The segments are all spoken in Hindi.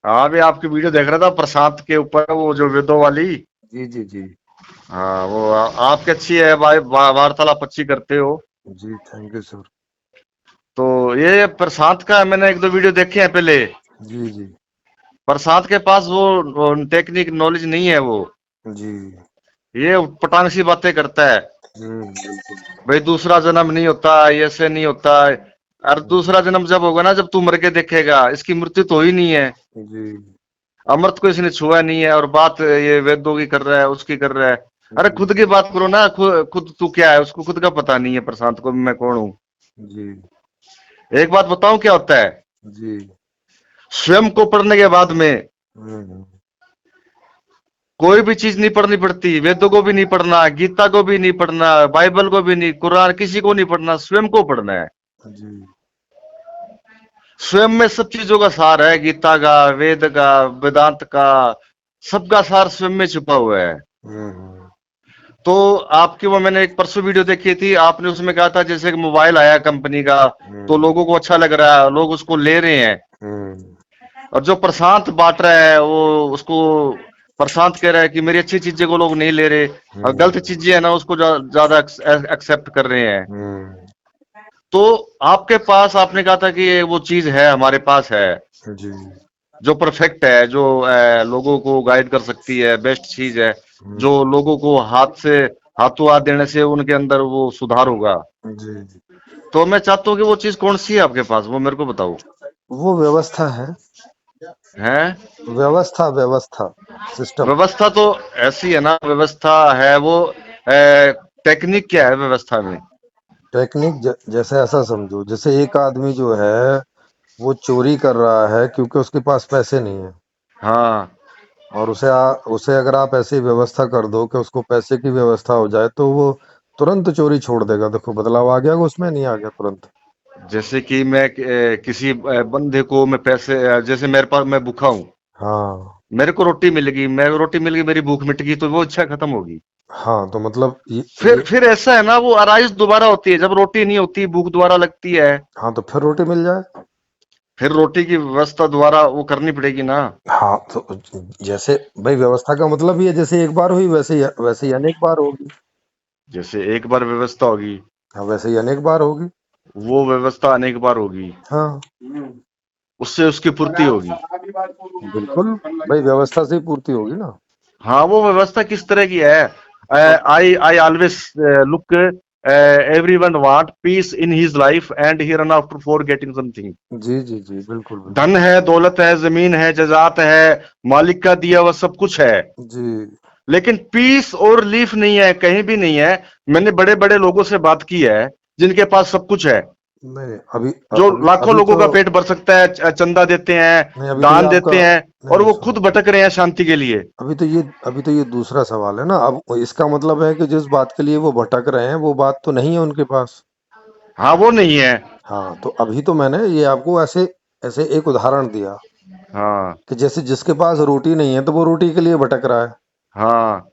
हाँ भी आपकी वीडियो देख रहा था प्रशांत के ऊपर, वो जो वेदों वाली। जी जी जी। हाँ वो आपकी अच्छी है भाई, वार्तालाप अच्छी करते हो। जी थैंक यू सर। तो ये प्रशांत का मैंने एक दो वीडियो देखे हैं पहले। जी जी प्रशांत के पास वो टेक्निक नॉलेज नहीं है वो। जी। ये पटांग सी बातें करता है। बिल्कुल। भाई दूसरा जन्म नहीं होता, ये ऐसे नहीं होता। और दूसरा जन्म जब होगा ना, जब तू मर के देखेगा, इसकी मृत्यु तो ही नहीं है। जी अमृत को इसने छुआ नहीं है, और बात ये वेदों की कर रहा है, उसकी कर रहा है। अरे जी खुद की बात करो ना, खुद तू क्या है, उसको खुद का पता नहीं है प्रशांत को मैं कौन हूँ। जी एक बात बताऊं क्या होता है। जी। स्वयं को पढ़ने के बाद में हम्म। कोई भी चीज नहीं पढ़नी पड़ती। वेदों को भी नहीं पढ़ना, गीता को भी नहीं पढ़ना, बाइबल को भी नहीं, कुरान किसी को नहीं पढ़ना, स्वयं को पढ़ना है। जी। स्वयं में सब चीजों का सार है, गीता का, वेद का, वेदांत का, सबका सार स्वयं में छुपा हुआ है। हम्म। तो आपकी वो मैंने एक परसों वीडियो देखी थी, आपने उसमें कहा था जैसे कि मोबाइल आया कंपनी का, तो हम्म। लोगों को अच्छा लग रहा है, लोग उसको ले रहे हैं। हम्म। और जो प्रशांत बांट रहा है वो उसको, प्रशांत कह रहा है कि मेरी अच्छी चीजें को लोग नहीं ले रहे, और गलत हम्म। चीजें है ना उसको ज्यादा एक्सेप्ट कर रहे हैं। हम्म। तो आपके पास आपने कहा था कि ये वो चीज है, हमारे पास है, जी। जो परफेक्ट है, जो लोगों को गाइड कर सकती है, बेस्ट चीज है, जो हम्म। लोगों को हाथों हाथ देने से उनके अंदर वो सुधार होगा। जी जी। तो मैं चाहता हूँ कि वो चीज कौन सी है आपके पास, वो मेरे को बताओ। वो व्यवस्था है। है व्यवस्था व्यवस्था। सिस्टम। व्यवस्था तो ऐसी है ना, व्यवस्था है वो। टेक्निक क्या है व्यवस्था में। टेक्निक जैसे ऐसा समझो, जैसे एक आदमी जो है वो चोरी कर रहा है क्योंकि उसके पास पैसे नहीं है। हाँ और उसे अगर आप ऐसी व्यवस्था कर दो कि उसको पैसे की व्यवस्था हो जाए तो वो तुरंत चोरी छोड़ देगा। देखो बदलाव आ गया, उसमें नहीं आ गया तुरंत। जैसे कि मैं किसी बंदे को मैं पैसे, जैसे मेरे पास, मैं भूखा हूँ, हाँ। मेरे को रोटी मिल गई, मेरे को रोटी मिल गई, मेरी भूख मिट गई, तो वो इच्छा खत्म होगी। हाँ तो मतलब फिर ऐसा है ना, वो आराइश दोबारा होती है जब रोटी नहीं होती, भूख दोबारा लगती है। हाँ तो फिर रोटी मिल जाए। फिर रोटी की व्यवस्था दोबारा वो करनी पड़ेगी ना। हाँ तो जैसे भाई व्यवस्था का मतलब ही है, जैसे एक बार हुई वैसे ही अनेक बार होगी। जैसे एक बार व्यवस्था होगी, हाँ वैसे ही अनेक बार होगी। वो व्यवस्था अनेक बार होगी, हाँ उससे उसकी पूर्ति होगी। बिल्कुल। भाई व्यवस्था से ही पूर्ति होगी ना। हाँ वो व्यवस्था किस तरह की है। I I always look, everyone want peace in his life and he run after for getting something. जी जी जी बिल्कुल बिल्कुल। धन है, दौलत है, जमीन है, जायदाद है, मालिक का दिया हुआ सब कुछ है, जी। लेकिन पीस और रिलीफ नहीं है, कहीं भी नहीं है। मैंने बड़े बड़े लोगों से बात की है जिनके पास सब कुछ है, नहीं अभी जो अभी लाखों अभी लोगों तो का पेट भर सकता है, चंदा देते हैं, नहीं, अभी तो ये दान आपका देते हैं, नहीं और नहीं वो खुद सुनो। भटक रहे हैं शांति के लिए। अभी तो ये दूसरा सवाल है ना। अब इसका मतलब है कि जिस बात के लिए वो भटक रहे हैं वो बात तो नहीं है उनके पास। हाँ वो नहीं है। हाँ तो अभी तो मैंने ये आपको ऐसे ऐसे एक उदाहरण दिया हाँ कि जैसे जिसके पास रोटी नहीं है तो वो रोटी के लिए भटक रहा है। हाँ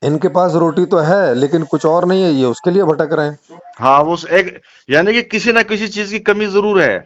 इनके पास रोटी तो है लेकिन कुछ और नहीं है, ये उसके लिए भटक रहे हैं। हाँ, वो एक, यानी कि किसी ना किसी चीज की कमी जरूर है।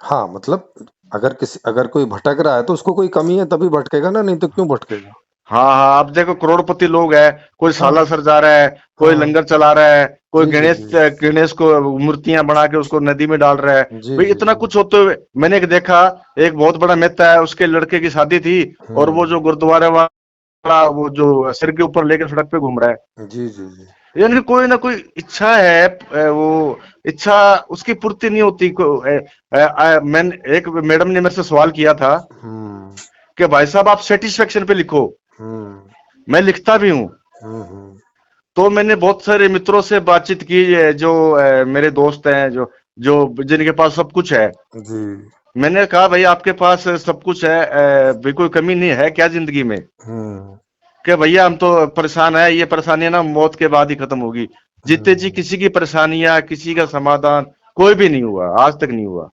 हाँ मतलब अगर कोई भटक रहा है तो उसको कोई कमी है तभी भटकेगा ना, नहीं तो क्यों भटकेगा। हाँ हाँ, आप देखो करोड़पति लोग हैं, कोई हाँ सालासर जा रहा है, कोई हाँ। लंगर चला रहा है, कोई जी जी गणेश जी गणेश को मूर्तियां बना के उसको नदी में डाल रहा है। जी भाई जी इतना जी। कुछ होते हुए मैंने एक देखा, एक बहुत बड़ा नेता है, उसके लड़के की शादी थी, और वो हम्म। जो गुरुद्वारे वाला वो जो सिर के ऊपर लेकर सड़क पे घूम रहा है। जी जी जी। यानी कि कोई ना कोई इच्छा है, वो इच्छा उसकी पूर्ति नहीं होती। मैंने, एक मैडम ने मेरे से सवाल किया था हम्म। कि भाई साहब आप सेटिस्फेक्शन पे लिखो। हम्म। मैं लिखता भी हूँ। हम्म। तो मैंने बहुत सारे मित्रों से बातचीत की है, जो मेरे दोस्त हैं, जो जो जिनके पास सब कुछ है। जी। मैंने कहा भाई आपके पास सब कुछ है, भी कोई कमी नहीं है क्या जिंदगी में। हम्म। कि भैया हम तो परेशान है, ये परेशानी ना मौत के बाद ही खत्म होगी। जीते जी हम्म। किसी की परेशानियां, किसी का समाधान कोई भी नहीं हुआ, आज तक नहीं हुआ।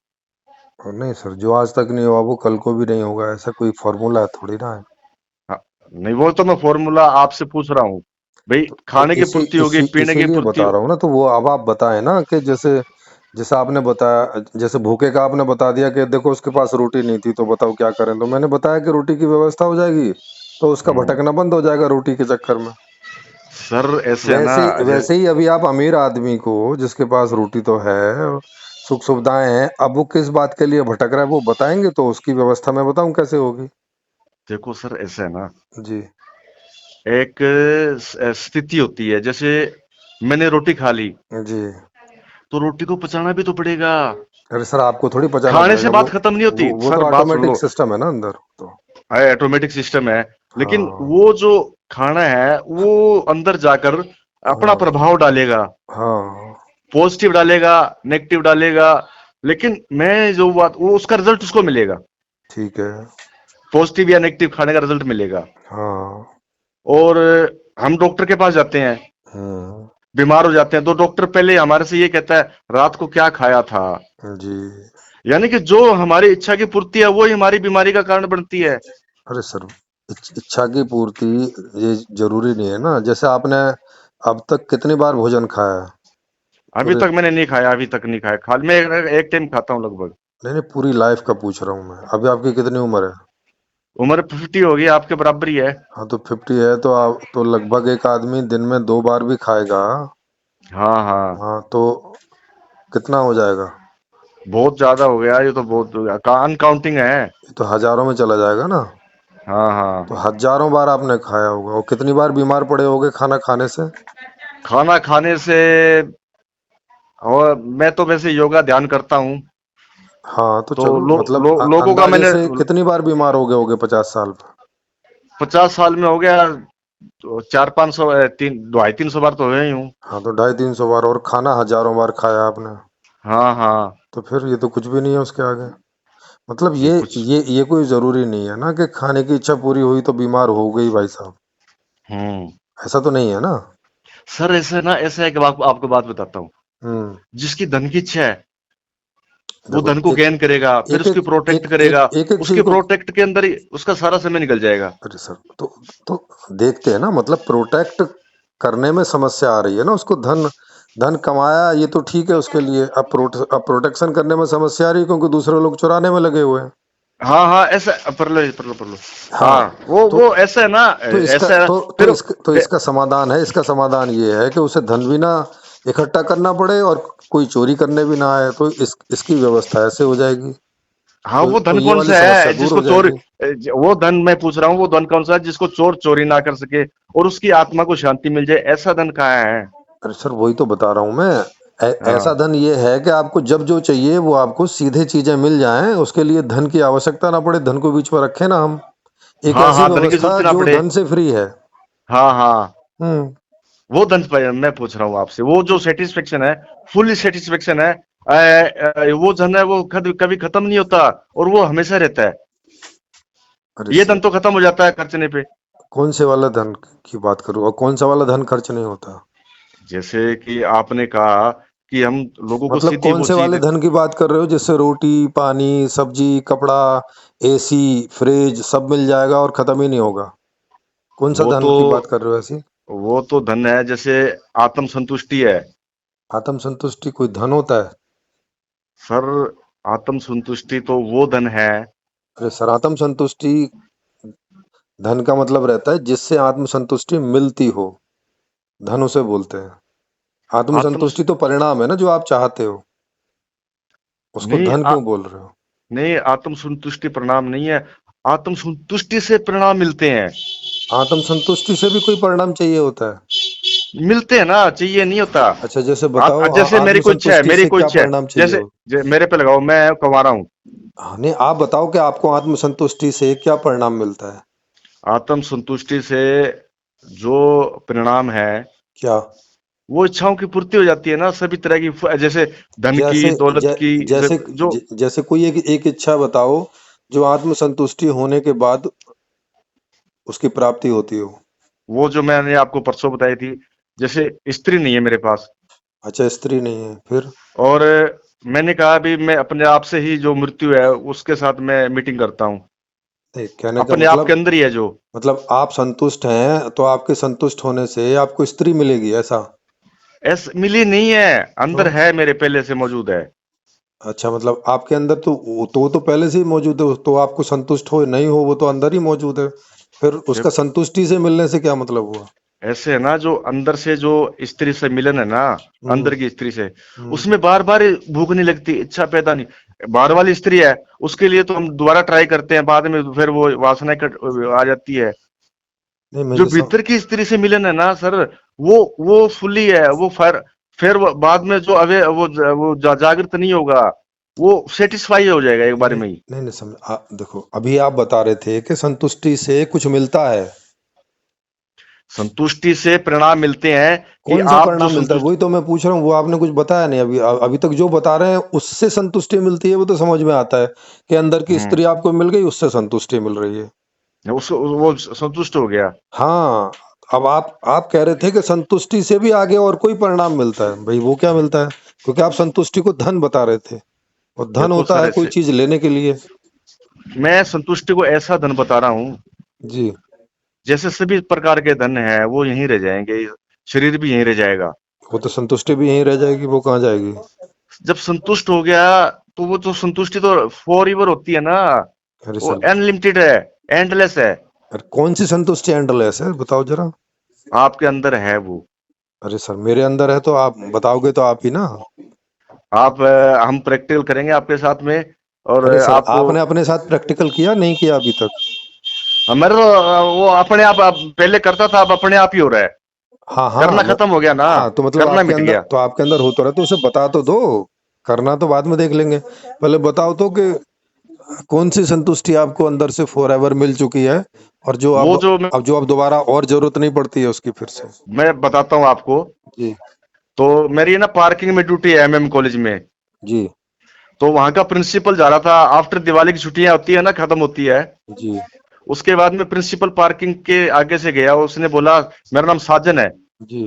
और नहीं सर, जो आज तक नहीं हुआ वो कल को भी नहीं होगा, ऐसा कोई फॉर्मूला थोड़ी ना है। हाँ, नहीं वो तो मैं फॉर्मूला आपसे पूछ रहा हूँ। भाई तो खाने की इसी पूर्ति होगी, इसी पीने की इसीलिए पूर्ति। बता रहा हूँ ना। तो वो अब आप बताएं ना कि जैसे जैसे आपने बताया, जैसे भूखे का आपने बता दिया कि देखो उसके पास रोटी नहीं थी तो बताओ क्या करें, तो मैंने बताया कि रोटी की व्यवस्था हो जाएगी तो उसका भटकना बंद हो जाएगा रोटी के चक्कर में। सर ऐसे है ना, वैसे ही अभी आप अमीर आदमी को, जिसके पास रोटी तो है, सुख सुविधाएं हैं, अब वो किस बात के लिए भटक रहा है वो बताएंगे तो उसकी व्यवस्था मैं बताऊं कैसे होगी। देखो सर ऐसे है ना, जी एक स्थिति होती है, जैसे मैंने रोटी खा ली जी। तो रोटी को पचाना भी तो पड़ेगा। अरे सर आपको थोड़ी पचाना खाने से पड़ेगा, बात खत्म नहीं होती वो तो सर, बात सुन ऑटोमेटिक लो। सिस्टम है ना अंदर तो। ऑटोमेटिक सिस्टम है, लेकिन हाँ वो जो खाना है वो अंदर जाकर अपना हाँ प्रभाव डालेगा, हाँ। पॉजिटिव डालेगा, नेगेटिव डालेगा। लेकिन मैं जो बात, वो उसका रिजल्ट उसको मिलेगा, ठीक है। पॉजिटिव या नेगेटिव खाने का रिजल्ट मिलेगा। हाँ। और हम डॉक्टर के पास जाते हैं, हम्म। बीमार हो जाते हैं, तो डॉक्टर पहले हमारे से ये कहता है रात को क्या खाया था। जी। यानी कि जो हमारी इच्छा की पूर्ति है वो ही हमारी बीमारी का कारण बनती है। अरे सर, इच्छा की पूर्ति ये जरूरी नहीं है ना। जैसे आपने अब तक कितनी बार भोजन खाया है अभी पूरे? तक मैंने नहीं खाया, अभी तक नहीं खाया, खाली मैं एक टाइम खाता हूँ लगभग। नहीं नहीं, पूरी लाइफ का पूछ रहा हूँ मैं। अभी आपकी कितनी उम्र है? उम्र 50 होगी, आपके बराबर ही है। हाँ तो 50 है तो आप तो लगभग एक आदमी दिन में 2 बार भी खाएगा। हाँ हाँ, हाँ तो कितना हो जाएगा? बहुत ज्यादा हो गया, ये तो बहुत हो गया, अनकाउंटिंग है। ये तो हजारों में चला जाएगा ना। हाँ तो हाँ। हजारों बार आपने खाया होगा, और कितनी बार बीमार पड़े होगे खाना खाने से? खाना खाने से, और मैं तो वैसे योगा ध्यान करता हूँ, हाँ तो तो चलो, मतलब लोगों का अंदाजे मैंने से कितनी बार बीमार हो गए होगे 50 साल में? 50 साल में हो गया, तो 400-500, 250-300 बार तो हुए ही हूँ। हाँ तो 250-300 बार, और खाना हजारों बार खाया आपने, हाँ हाँ। तो फिर ये तो कुछ भी नहीं है उसके आगे। मतलब ये ये कुछ, ये कोई जरूरी नहीं है ना कि खाने की इच्छा पूरी हुई तो बीमार हो गई भाई साहब। हम्म। ऐसा तो नहीं है ना। सर ऐसे ना, ऐसा है कि आपको बात बताता हूँ। हम्म। जिसकी धन की इच्छा है वो देखो धन को एक गेन करेगा, फिर एक उसकी एक प्रोटेक्ट एक एक करेगा। एक एक चीज उसके को। प्रोटेक्ट के अंदर ही उसका सारा समय निकल जाएगा। अरे सर, तो देखते हैं ना, मतलब प्रोटेक्ट करने में समस्या आ रही है ना उसको। धन धन कमाया ये तो ठीक है उसके लिए, अब प्रोटेक्शन करने में समस्या आ रही है क्योंकि दूसरे लोग चुराने में लगे हुए हैं। हाँ हाँ, ऐसा पर लो। हाँ हाँ, वो तो वो ऐसा है ना, इसका ऐसा है ना। फिर इसका समाधान है, इसका समाधान ये है कि उसे धन भी ना इकट्ठा करना पड़े और कोई चोरी करने भी ना आए, तो इसकी व्यवस्था ऐसे हो जाएगी, हाँ, वो तो धन ये कौन वाली सा समस्या है दूर जिसको हो चोर, जाएगी। वो धन मैं पूछ रहा हूँ, वो धन कौन सा है जिसको चोर चोरी ना कर सके और उसकी आत्मा को शांति मिल जाए, ऐसा धन कहाँ है। अरे सर वही तो बता रहा हूँ मैं। ऐसा हाँ धन ये है कि आपको जब जो चाहिए वो आपको सीधे चीजें मिल जाएं, उसके लिए धन की आवश्यकता ना पड़े, धन को बीच में रखे ना हम। एक हाँ ऐसी हाँ, धन की जरूरत व्यवस्था ना जो पड़े। धन से फ्री है। हाँ हाँ, हम्म। वो धन मैं पूछ रहा हूँ आपसे, वो जो सेटिस्फेक्शन है, फुल सेटिस्फेक्शन है, वो धन है, वो कभी खत्म नहीं होता और वो हमेशा रहता है। अरे ये सर, धन तो खत्म हो जाता है खर्चने पे। कौन से वाला धन की बात करूँ, और कौन सा वाला धन खर्च नहीं होता? जैसे कि आपने कहा कि हम लोगों को मतलब सीधी कौन वो से चीज वाले दे। धन की बात कर रहे हो, जिससे रोटी पानी सब्जी कपड़ा एसी फ्रिज सब मिल जाएगा और खत्म ही नहीं होगा? कौन सा वो धन तो की बात कर रहे हो ऐसी? वो तो धन है, जैसे आत्म संतुष्टि है। आत्म संतुष्टि कोई धन होता है? सर, आत्म संतुष्टि तो वो धन है। अरे सर, आत्म संतुष्टि धन का मतलब रहता है जिससे आत्म संतुष्टि मिलती हो, धन उसे बोलते हैं। आत्म आत्म संतुष्टि तो परिणाम है ना जो आप चाहते हो, उसको नहीं धन क्यों बोल रहे हो? नहीं, आत्म संतुष्टि परिणाम नहीं है, आत्म संतुष्टि से परिणाम मिलते हैं। आत्म संतुष्टि से भी कोई परिणाम चाहिए होता है? मिलते हैं ना, चाहिए नहीं होता। अच्छा जैसे बताओ, जैसे मेरी आत्म कोई इच्छा है, संतुष्टि मेरी से कोई क्या इच्छा है, परिणाम चाहिए जैसे हो? मेरे पे लगाओ, मैं कमा रहा हूँ। हाँ, नहीं आप बताओ कि आपको आत्म संतुष्टि से क्या परिणाम मिलता है? आत्म संतुष्टि से जो परिणाम है, क्या? वो इच्छाओं की पूर्ति हो जाती है ना, सभी तरह की, जैसे धन की, जैसे दौलत की, जो जैसे कोई एक इच्छा बताओ जो आत्म संतुष्टि होने के बाद उसकी प्राप्ति होती हो। वो जो मैंने आपको परसों बताई थी, जैसे स्त्री नहीं है मेरे पास, अच्छा स्त्री नहीं है, फिर? और मैंने कहा अभी मैं अपने आप से ही जो मृत्यु है उसके साथ मैं मीटिंग करता हूँ, नहीं, कहने का अपने आप के अंदर ही है जो। मतलब आप संतुष्ट हैं तो आपके संतुष्ट होने से आपको स्त्री मिलेगी ऐसा? ऐस मिली नहीं है, अंदर तो है, मेरे पहले से मौजूद है। अच्छा, मतलब आपके अंदर तो वो तो पहले से ही मौजूद है, तो आपको संतुष्ट हो नहीं हो वो तो अंदर ही मौजूद है, फिर उसका देखो संतुष्टि से मिलने से क्या मतलब हुआ? ऐसे है ना, जो अंदर से जो स्त्री से मिलन है ना, हम्म। अंदर की स्त्री से, हम्म। उसमें बार बार भूख नहीं लगती, इच्छा पैदा नहीं। बाहर वाली स्त्री है, उसके लिए तो हम दोबारा ट्राई करते हैं, बाद में फिर वो वासना आ जाती है। नहीं मैं जो जैसा भीतर की स्त्री से मिलन है ना सर, वो फुल्ली है, वो फिर बाद में जो अवे वो जागृत नहीं होगा, वो सेटिस्फाई हो जाएगा एक बार नहीं में ही। नहीं नहीं समझ देखो, अभी आप बता रहे थे कि संतुष्टि से कुछ मिलता है। संतुष्टि से परिणाम मिलते हैं कि कौन सा आप जो परिणाम मिलता है संतुष्ट। वही तो मैं पूछ रहा हूँ, वो आपने कुछ बताया नहीं अभी। अभी तक जो बता रहे हैं उससे संतुष्टि मिलती है वो तो समझ में आता है कि अंदर की हम्म, स्त्री आपको मिल गई, उससे संतुष्टि मिल रही है। उसको वो संतुष्ट हो गया। हाँ, अब आप कह रहे थे कि संतुष्टि से भी आगे और कोई परिणाम मिलता है, भाई वो क्या मिलता है? क्योंकि आप संतुष्टि को धन बता रहे थे, और धन देखो होता सर, है कोई ऐसे चीज लेने के लिए। मैं संतुष्टि को ऐसा धन बता रहा हूँ, जी। जैसे सभी प्रकार के धन है वो यहीं रह जाएंगे, शरीर भी यहीं रह जाएगा। वो तो संतुष्टि भी यहीं रह जाएगी, वो कहाँ जाएगी? जब संतुष्ट हो गया, तो वो तो संतुष्टि तो फॉर एवर होती है ना, अरे वो सर, अनलिमिटेड है, एंडलेस है, अरे कौन सी संतुष्टि एंडलेस है, बताओ जरा। आपके अंदर है वो। अरे सर, मेरे अंदर है तो आप बताओगे तो आप ही ना। आप हम प्रैक्टिकल करेंगे आपके साथ में, और अरे सर, आपको। आपने अपने साथ प्रैक्टिकल किया नहीं किया अभी तक? हमारे तो वो अपने आप पहले करता था, अब अपने आप ही हो रहा है। हाँ हाँ करना खत्म हो गया ना, हाँ, तो मतलब करना आपके मिट अंदर गया। तो आपके अंदर हो तो रहा, तो उसे बता तो दो। करना तो बाद में देख लेंगे, पहले बताओ तो कि कौन सी संतुष्टि आपको अंदर से फॉर एवर मिल चुकी है, और जो वो जो अब जो अब दोबारा और जरूरत नहीं पड़ती है उसकी फिर से। मैं बताता हूँ आपको। जी। तो मेरी ना पार्किंग में ड्यूटी है एमएम कॉलेज में। जी। तो वहां का प्रिंसिपल जा रहा था, आफ्टर दिवाली की छुट्टियां होती है ना, खत्म होती है, जी। उसके बाद में प्रिंसिपल पार्किंग के आगे से गया, उसने बोला मेरा नाम साजन है। जी।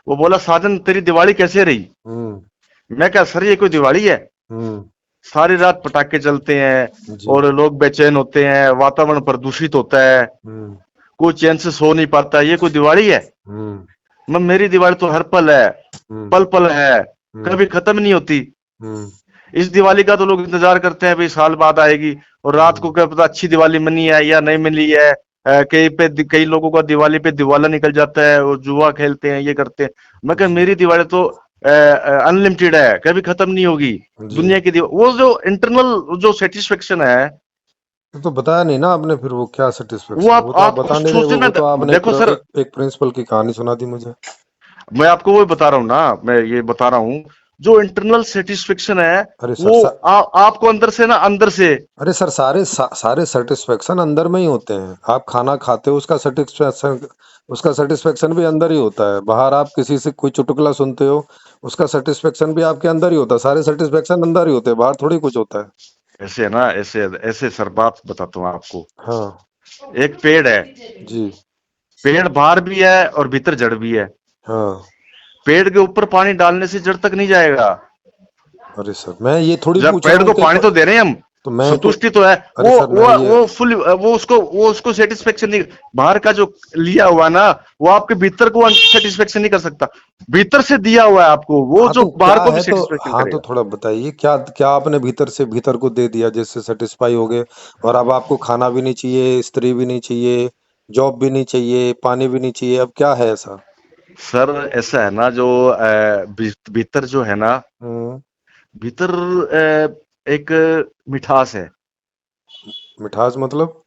वो बोला साजन तेरी दिवाली कैसे रही? हम्म। मैं क्या सर, ये कोई दिवाली है? हम्म। सारी रात पटाखे चलते हैं, जी। और लोग बेचैन होते हैं, वातावरण प्रदूषित होता है, हम्म। कोई चैन से सो नहीं पाता, ये कोई दिवाली है? हम्म। मेरी दिवाली तो हर पल है, हम्म। पल पल है, हम्म। कभी खत्म नहीं होती। हम्म। इस दिवाली का तो लोग इंतजार करते हैं, भाई साल बाद आएगी, और रात को हम्म। क्या पता अच्छी दिवाली मनी है या नहीं मिली है। कई लोगों का दिवाली पे दिवाला निकल जाता है, वो जुआ खेलते हैं, ये करते हैं। मैं कहा जी। मेरी दिवाली तो अनलिमिटेड है, कभी खत्म नहीं होगी। जी। दुनिया की वो जो इंटरनल जो सेटिस्फेक्शन है, तो बताया नहीं ना आपने, फिर वो क्या वो सेटिस्फेक्शन है, वो तो आप आप बता नहीं रहे, सोचते ना। वो तो आपने देखो सर, एक प्रिंसिपल की कहानी सुना दी मुझे। मैं आपको वो बता रहा हूँ ना, मैं ये बता रहा हूँ, जो इंटरनल सेटिस्फेक्शन है, अरे सर वो आपको अंदर से ना, अंदर से। अरे सर, सारे सेटिस्फेक्शन अंदर में ही होते हैं। आप खाना खाते हो, उसका सेटिस्फेक्शन भी अंदर ही होता है। बाहर आप किसी से कोई चुटकुला सुनते हो, उसका सेटिस्फेक्शन भी आपके अंदर ही होता है। सारे सेटिस्फेक्शन अंदर ही होते हैं, बाहर थोड़ी कुछ होता है। ऐसे है ना, ऐसे ऐसे सर, बात बताता हूँ आपको। हाँ। एक पेड़ है, जी। पेड़ बाहर भी है और भीतर जड़ भी है। हाँ। पेड़ के ऊपर पानी डालने से जड़ तक नहीं जाएगा। अरे सर, मैं ये थोड़ी जब पूछ रहा पेड़ हूँ को कि पानी तो दे रहे हैं हम, तो मैं तो संतुष्टि तो है। अरे वो सर वो मैं ये वो फुल, वो उसको सेटिस्फेक्शन नहीं, बाहर का जो लिया हुआ ना, वो आपके भीतर को सेटिस्फेक्शन नहीं कर सकता। भीतर से दिया हुआ है आपको, वो हाँ जो तो क्या बाहर को भी है, तो सेटिस्फेक्शन हाँ तो करेगा। थोड़ा बताइए, क्या क्या आपने भीतर से भीतर को दे दिया जिससे सेटिस्फाई हो गए, और अब आपको खाना भी नहीं चाहिए, स्त्री भी नहीं चाहिए, जॉब भी नहीं चाहिए, पानी भी नहीं चाहिए, अब क्या है ऐसा? सर ऐसा है ना, जो भीतर जो है ना, हम्म। भीतर एक मिठास है। मिठास मतलब?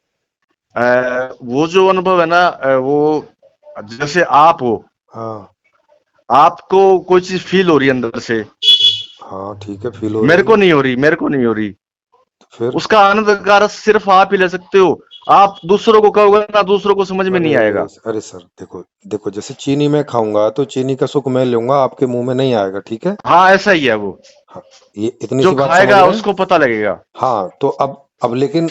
वो जो अनुभव है ना, वो जैसे आप हो, हाँ। आपको कोई चीज फील हो रही है अंदर से, हाँ ठीक है, फील हो मेरे रही को है। नहीं हो रही, मेरे को नहीं हो रही। तो फिर? उसका आनंद का रस सिर्फ आप ही ले सकते हो। आप दूसरों को कहोगे ना, दूसरों को समझ में अरे नहीं आएगा। अरे सर, देखो देखो, जैसे चीनी मैं खाऊंगा तो चीनी का सुख मैं लूंगा, आपके मुंह में नहीं आएगा, ठीक है? हाँ, ऐसा ही है वो, हाँ, ये इतनी जो सी बात समझ खाएगा रहे हैं? उसको पता लगेगा। हाँ तो अब लेकिन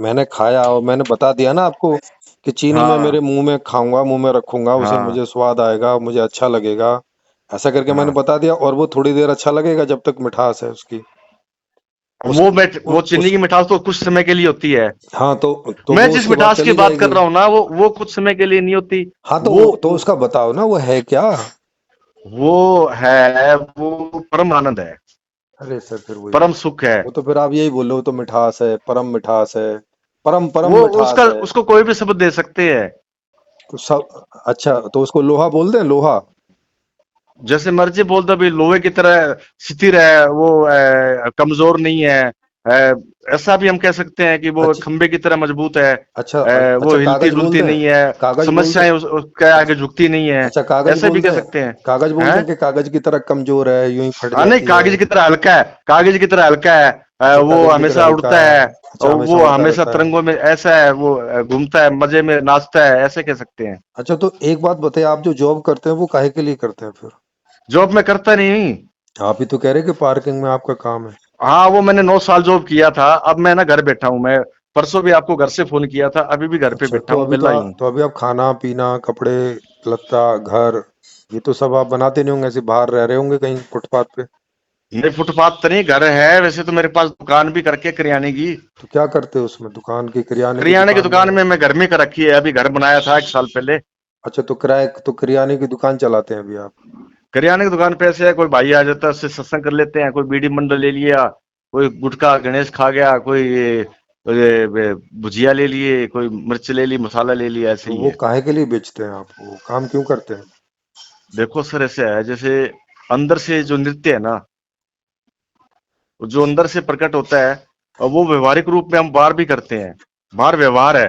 मैंने खाया और मैंने बता दिया ना आपको कि चीनी मैं हाँ, मेरे मुंह में खाऊंगा, मुंह में रखूंगा, उसे हाँ, मुझे स्वाद आएगा, मुझे अच्छा लगेगा, ऐसा करके मैंने हाँ। बता दिया, और वो थोड़ी देर अच्छा लगेगा जब तक मिठास है उसकी। उस, वो चीनी उस की मिठास तो कुछ समय के लिए होती है। हाँ तो मैं वो जिस उसके बाद मिठास की चली बात कर जाएगी। रहा हूँ ना, वो कुछ समय के लिए नहीं होती। हाँ वो तो उसका बताओ ना, वो है क्या? वो परम आनंद है, अरे सर फिर वही परम सुख है। वो तो फिर आप यही बोल रहे हो, तो मिठास है, परम मिठास है, परम परम वो मिठास उसका है। उसको कोई भी शब्द दे सकते हैं, तो सब अच्छा, तो उसको लोहा बोल दें, लोहा। जैसे मर्जी बोल दो, भी लोहे की तरह स्थिर है वो, कमजोर नहीं है। ऐसा भी हम कह सकते हैं कि वो अच्छा खंबे की तरह मजबूत है। अच्छा वो अच्छा, हिलती कागज बोल डुलती दें, नहीं है, कागज बोल दें। समस्याएं उसके आगे झुकती नहीं है। अच्छा कागज ऐसे भी बोल कह दें, सकते हैं। कागज बोल हैं? दें कि कागज की तरह कमजोर है, यूं ही फट हाँ नहीं, जाती है। कागज की तरह हल्का है, कागज की तरह हल्का है। अच्छा वो कागज की तरह हमेशा हल्का उड़ता है। है, अच्छा और हमेशा वो उड़ता हमेशा रहता है। तरंगों में ऐसा है, वो घूमता है, मजे में नाचता है, ऐसे कह सकते हैं। अच्छा तो एक बात बताइए, आप जो जॉब करते हैं वो काहे के लिए करते हैं फिर? जॉब में करता नहीं। आप ही तो कह रहे हैं कि पार्किंग में आपका काम है। हाँ, वो मैंने 9 साल जॉब किया था, अब मैं ना घर बैठा हूँ। मैं परसों भी आपको घर से फोन किया था, अभी भी घर पे अच्छा बैठा हूँ, वेला ही हूँ। तो अभी आप खाना पीना, कपड़े लत्ता, घर, ये तो सब आप बनाते नहीं होंगे, ऐसे बाहर रह रहे होंगे कहीं फुटपाथ पे। नहीं, फुटपाथ तो नहीं, घर है वैसे तो मेरे पास, दुकान भी करके किराने की। तो क्या करते हो उसमें, दुकान की, किराने की किराने की दुकान दुकान में? में मैं घर में कर रखी है, अभी घर बनाया था 1 साल पहले। अच्छा तो किराए, तो किराने की दुकान चलाते हैं अभी आप? किराने की दुकान पे ऐसे है, कोई भाई आ जाता है, उससे सत्संग कर लेते हैं, कोई बीड़ी मंडल ले लिया, कोई गुटखा गणेश खा गया, कोई भुजिया ले लिए, कोई मिर्च ले ली, मसाला ले लिया, ऐसे तो ही वो है। काहे के लिए बेचते हैं आप, वो काम क्यों करते हैं? देखो सर, ऐसे है जैसे अंदर से जो नृत्य है ना, जो अंदर से प्रकट होता है, और वो व्यवहारिक रूप में हम बाहर भी करते हैं। बाहर व्यवहार है।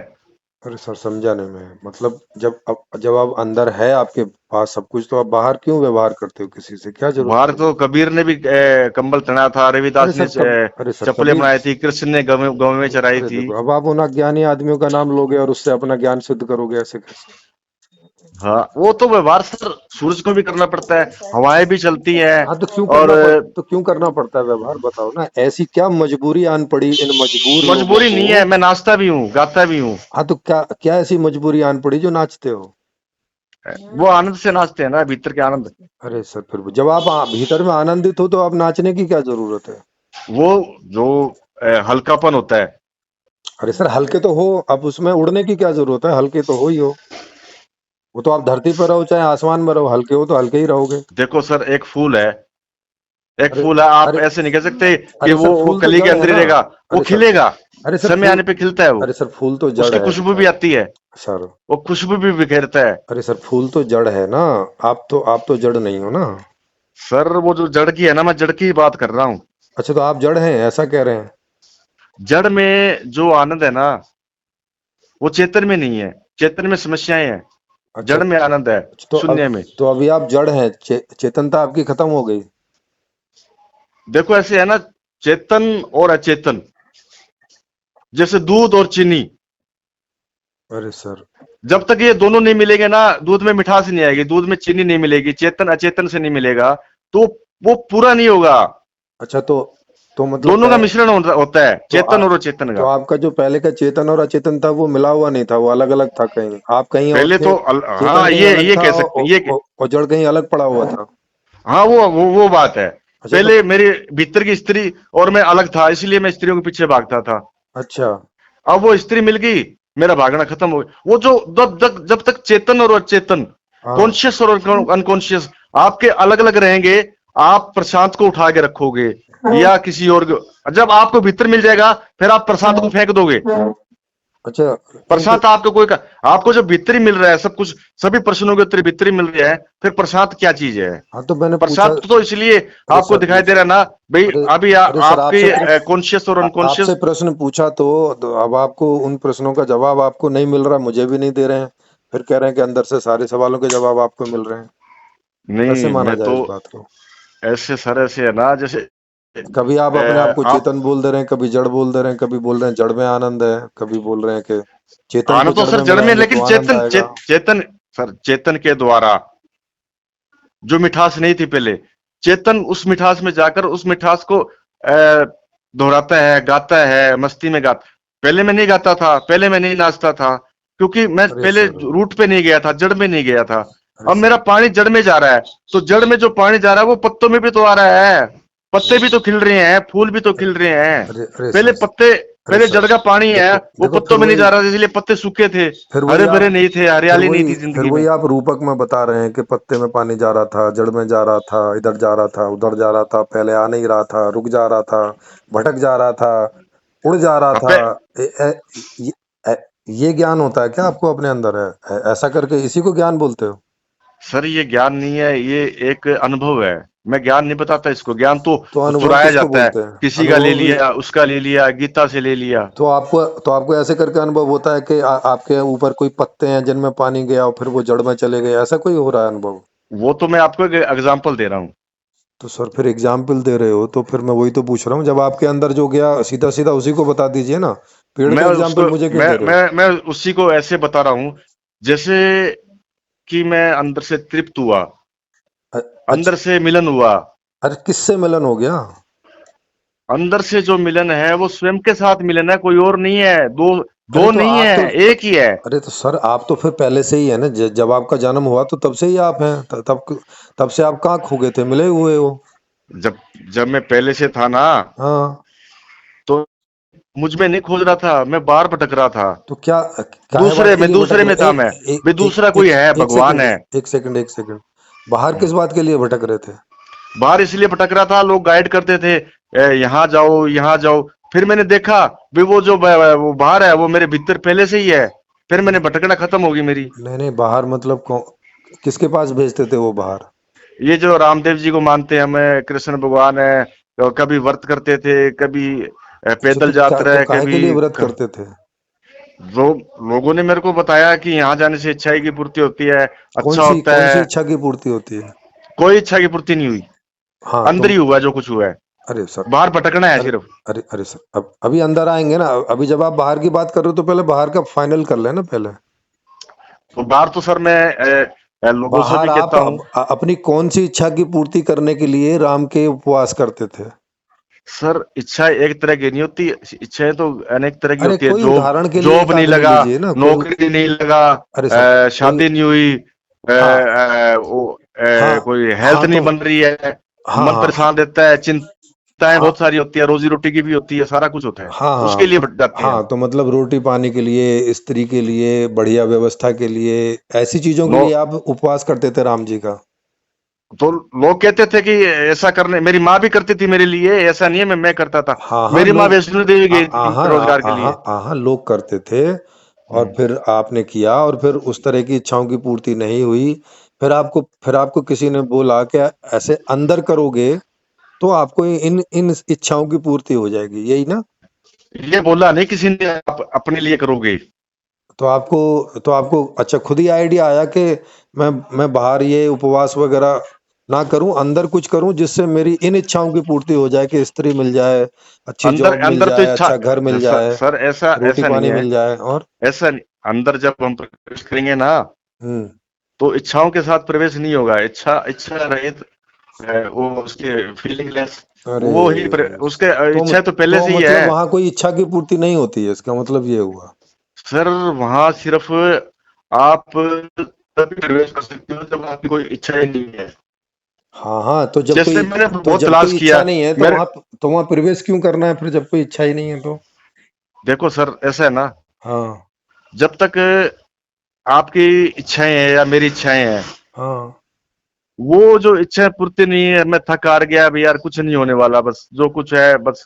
अरे सर समझा नहीं मैं, मतलब जब आप अंदर है आपके पास सब कुछ, तो आप बाहर क्यों व्यवहार करते हो किसी से, क्या जरूरत बाहर पड़ी? तो कबीर ने भी कंबल तना था, अरे रविदास ने सर कब अरे सर चप्पलें कबीर बनाई थी, कृष्ण ने गवे में चराई अरे थी। देखो, अब आप उन अज्ञानी आदमियों का नाम लोगे और उससे अपना ज्ञान सिद्ध करोगे, ऐसे कैसे? हाँ, वो तो व्यवहार सर सूरज को भी करना पड़ता है, हवाएं भी चलती हैं। हाँ और तो क्यों करना पड़ता है व्यवहार, बताओ ना, ऐसी क्या मजबूरी आन पड़ी इन मजबूर लोगों मजबूरी को? नहीं है, मैं नाचता भी हूँ, गाता भी हूँ। हाँ तो क्या क्या ऐसी मजबूरी आन पड़ी जो नाचते हो? वो आनंद से नाचते हैं ना, भीतर के आनंद। अरे सर फिर जब आप भीतर में आनंदित हो तो आप नाचने की क्या जरूरत है? वो जो हल्कापन होता है। अरे सर हल्के तो हो, अब उसमें उड़ने की क्या जरूरत है, हल्के तो हो ही हो। वो तो आप धरती पर रहो चाहे आसमान में रहो, हल्के हो तो हल्के ही रहोगे। देखो सर, एक फूल है, एक अरे फूल है, आप अरे ऐसे नहीं कह सकते कि अरे सर वो फूल तो कली के जड़ है अंदर ही ना। रहेगा। वो अरे सर खिलेगा, अरे सर समय फूल आने पे खिलता है वो। अरे सर फूल तो जड़ उसकी है खुशबू भी आती है, सर। वो खुशबू भी बिखेरता है। अरे सर फूल तो जड़ है ना। आप तो जड़ नहीं हो ना। सर वो जो जड़ की है ना, मैं जड़ की ही बात कर रहा हूँ। अच्छा तो आप जड़ हैं ऐसा कह रहे हैं? जड़ में जो आनंद है ना, वो चेतन में नहीं है। चेतन में समस्याएं हैं, अच्छा जड़ में आनंद है, शून्य में। तो अभी आप जड़ हैं, चेतनता आपकी खत्म हो गई। देखो ऐसे है ना, चेतन और अचेतन, जैसे दूध और चीनी। अरे सर जब तक ये दोनों नहीं मिलेंगे ना, दूध में मिठास नहीं आएगी, दूध में चीनी नहीं मिलेगी, चेतन अचेतन से नहीं मिलेगा, तो वो पूरा नहीं होगा। अच्छा तो मतलब दोनों का मिश्रण होता है, तो चेतन और अचेतन तो का। आपका जो पहले का चेतन और अचेतन था वो मिला हुआ नहीं था, वो अलग अलग था, कहीं आप कहीं और पहले थे, तो चेतन हाँ, कहीं अलग ये था कह सकते हैं, और जड़ कहीं अलग पड़ा हुआ था। हाँ, वो बात है। अच्छा तो पहले मेरी भीतर की स्त्री और मैं अलग था, इसलिए मैं स्त्रियों के पीछे भागता था। अच्छा अब वो स्त्री मिल गई, मेरा भागना खत्म हो गया। वो जो जब तक चेतन और अचेतन, हाँ कॉन्शियस और अनकॉन्शियस आपके अलग अलग रहेंगे, आप प्रशांत को उठा के रखोगे या किसी और को। जब आपको भीतर मिल जाएगा, फिर आप प्रशांत को फेंक दोगे। अच्छा प्रशांत आपको आपको जब भीतरी मिल रहा है, सब कुछ, सभी प्रश्नों के उत्तर भीतरी मिल रहा है, फिर प्रशांत क्या चीज है? हाँ तो मैंने पूछा। प्रशांत तो इसलिए अरे आपको सर दिखाई दे रहा है ना भाई, अरे अभी अरे सर आपके कॉन्शियस और आपसे अनकॉन्शियस। प्रश्न पूछा तो अब आपको उन प्रश्नों का जवाब आपको नहीं मिल रहा, मुझे भी नहीं दे रहे हैं, फिर कह रहे हैं कि अंदर से सारे सवालों के जवाब आपको मिल रहे हैं। कैसे नहीं, माना मैं जाए तो इस बात को? ऐसे सर, ऐसे है ना, जैसे कभी आप अपने आप को आप चेतन बोल दे रहे हैं, कभी जड़ बोल दे रहे हैं, कभी बोल रहे हैं जड़ में आनंद है, कभी बोल रहे हैं कि चेतन आना को तो जड़ सर में जड़ में, मिलाएंगे तो लेकिन आनंद आएगा। चेतन, सर चेतन के द्वारा जो मिठास नहीं थी पहले, चेतन उस मिठास में जाकर उस मिठास को दोहराता है, गाता है, मस्ती में गाता। पहले मैं नहीं गाता था, पहले मैं नहीं नाचता था, क्योंकि मैं अरे पहले सर रूट पे नहीं गया था, जड़ में नहीं गया था। अरे अब मेरा सर पानी जड़ में जा रहा है, तो जड़ में जो पानी जा रहा है वो पत्तों में भी तो आ रहा है। पत्ते अरे भी तो खिल रहे हैं, फूल भी तो खिल रहे हैं। अरे अरे पहले सर पत्ते अरे पहले सर जड़ का पानी है, देखो वो देखो पत्तों में नहीं जा रहा था, इसलिए पत्ते सूखे थे, फिर वही हरे भरे आप नहीं थे, हरियाली नहीं थी फिर जिंदगी में। वही आप रूपक में बता रहे हैं कि पत्ते में पानी जा रहा था, जड़ में जा रहा था, इधर जा रहा था, उधर जा रहा था, पहले आ नहीं रहा था, रुक जा रहा था, भटक जा रहा था, उड़ जा रहा था। अबे ए, ए, ये ए, ये ज्ञान होता है क्या आपको अपने अंदर है? ऐसा करके इसी को ज्ञान बोलते हो? सर, ये ज्ञान नहीं है, ये एक अनुभव है। मैं ज्ञान नहीं बताता इसको, ज्ञान तो तो अनुभव चुराया किसको जाता है, बोलते हैं? किसी का ले अनुभव भी लिया, उसका ले लिया, गीता से ले लिया। तो आपको ऐसे करके अनुभव होता है कि आपके ऊपर कोई पत्ते हैं जिनमें पानी गया और फिर वो जड़ में चले गए, ऐसा कोई हो रहा है अनुभव? वो तो मैं आपको एक एग्जाम्पल दे रहा हूँ। तो सर फिर एग्जाम्पल दे रहे हो तो फिर मैं वही तो पूछ रहा हूँ, जब आपके अंदर जो गया सीधा सीधा उसी को बता दीजिए ना। पेड़ मैं का उसको एग्जाम्पल मुझे क्यों मैं दे रहे हो? मैं उसी को ऐसे बता रहा हूँ, जैसे कि मैं अंदर से तृप्त हुआ, अच्छा। अंदर से मिलन हुआ। अरे किससे मिलन हो गया? अंदर से जो मिलन है वो स्वयं के साथ मिलन है, कोई और नहीं है। दो अरे दो तो नहीं आप तो है, एक ही है। अरे तो सर आप तो फिर पहले से ही है ना, जब आपका जन्म हुआ तो तब से ही आप हैं, तब से आप कहाँ खो गए थे, मिले हुए हो। जब जब मैं पहले से था ना, हाँ। तो मुझ में नहीं खोज रहा था, मैं बाहर भटक रहा था। तो क्या काहे बात के लिए भटक दूसरे में रहे? था मैं। भाई दूसरा कोई है, एक भगवान सेकंड, है। एक सेकंड, बाहर किस बात के लिए भटक रहे थे? बाहर इसलिए भटक रहा था, लोग गाइड करते थे, यहाँ जाओ, यहाँ जाओ। फिर मैंने देखा भी वो जो वो बाहर है, वो मेरे भीतर पहले से ही है। फिर मैंने भटकना खत्म होगी मेरी। नहीं नहीं, बाहर मतलब किसके पास भेजते थे वो बाहर? ये जो रामदेव जी को मानते हैं, हमें कृष्ण भगवान है, तो कभी व्रत करते थे, कभी अच्छा पैदल यात्रा तो है, काहे के कभी लिए व्रत करते थे? लोगों ने मेरे को बताया कि यहाँ जाने से इच्छाई की पूर्ति होती है, अच्छा होता कौन सी है। इच्छा की पूर्ति होती है? कोई इच्छा की पूर्ति नहीं हुई, हाँ अंदर तुम ही हुआ जो कुछ हुआ है। अरे सर बाहर भटकना है अरे सिर्फ। अरे सर, अब अभी अंदर आएंगे ना। अभी जब आप बाहर की बात कर रहे हो तो पहले बाहर का फाइनल कर लेना पहले। तो बाहर तो सर मैं लोगों से बाहर भी आप कहता हूँ। अपनी कौन सी इच्छा की पूर्ति करने के लिए राम के उपवास करते थे? सर, इच्छा एक तरह की नहीं होती, इच्छाएं तो अनेक तरह की अरे होती है। कोई जॉब उदाहरण के लिए जॉब एक नहीं आदमी लगा, लीजिए ना, कोई। नौकरी नहीं लगा, अरे सर कोई। शादी नहीं हुई, हाँ हाँ कोई हेल्थ हाँ नहीं तो बन रही है, हाँ मन हाँ परेशान रहता है, चिंताएं हाँ बहुत सारी होती है, रोजी रोटी की भी होती है, सारा कुछ होता है, हाँ उसके लिए हाँ भट जाते हैं। हाँ तो मतलब रोटी पानी के लिए, स्त्री के लिए, बढ़िया व्यवस्था के लिए, ऐसी चीजों के नो लिए आप उपवास करते थे राम जी का? तो लोग कहते थे कि ऐसा करने, मेरी माँ भी करती थी मेरे लिए, ऐसा नहीं है मैं करता था। हाँ हाँ मेरी माँ लोग वैष्णो देवी गई थी रोजगार के लिए। हाँ लोग करते थे। और हम्म। फिर आपने किया और फिर उस तरह की इच्छाओं की पूर्ति नहीं हुई। फिर आपको किसी ने बोला कि ऐसे अंदर करोगे तो आपको इन इन इच्छाओं की पूर्ति हो जाएगी, यही ना? ये बोला नहीं किसी ने, आप अपने लिए करोगे। तो आपको अच्छा खुद ही आइडिया आया कि मैं बाहर ये उपवास वगैरह ना करूं, अंदर कुछ करूं जिससे मेरी इन इच्छाओं की पूर्ति हो जाए, कि स्त्री मिल जाए, अच्छी अंदर जॉब मिल अंदर तो जाए, इच्छा, अच्छा घर मिल जाए, सर ऐसा रोटी ऐसा नहीं पानी है, मिल जाए और ऐसा नहीं। अंदर जब हम प्रवेश करेंगे ना, हम्म। तो इच्छाओं के साथ प्रवेश नहीं होगा। इच्छा इच्छा रहित, वो उसके फीलिंगलेस, अरे वो ही उसके इच्छा तो पहले तो से ही मतलब है। वहां कोई इच्छा की पूर्ति नहीं होती है, इसका मतलब ये हुआ? सर, वहां सिर्फ आप तभी प्रवेश कर सकते हो जब आपकी कोई इच्छा ही नहीं है। हाँ हाँ जैसे मैंने तो बहुत जब तलाश कोई किया इच्छा नहीं है मेरे। तो वहां प्रवेश क्यों करना है फिर, जब कोई इच्छा ही नहीं है तो? देखो सर, ऐसा है ना, हाँ जब तक आपकी इच्छाएं हैं या मेरी इच्छाएं हैं, हाँ वो जो इच्छाएं पूर्ति नहीं है, मैं थक हार गया अभी यार, कुछ नहीं होने वाला, बस जो कुछ है बस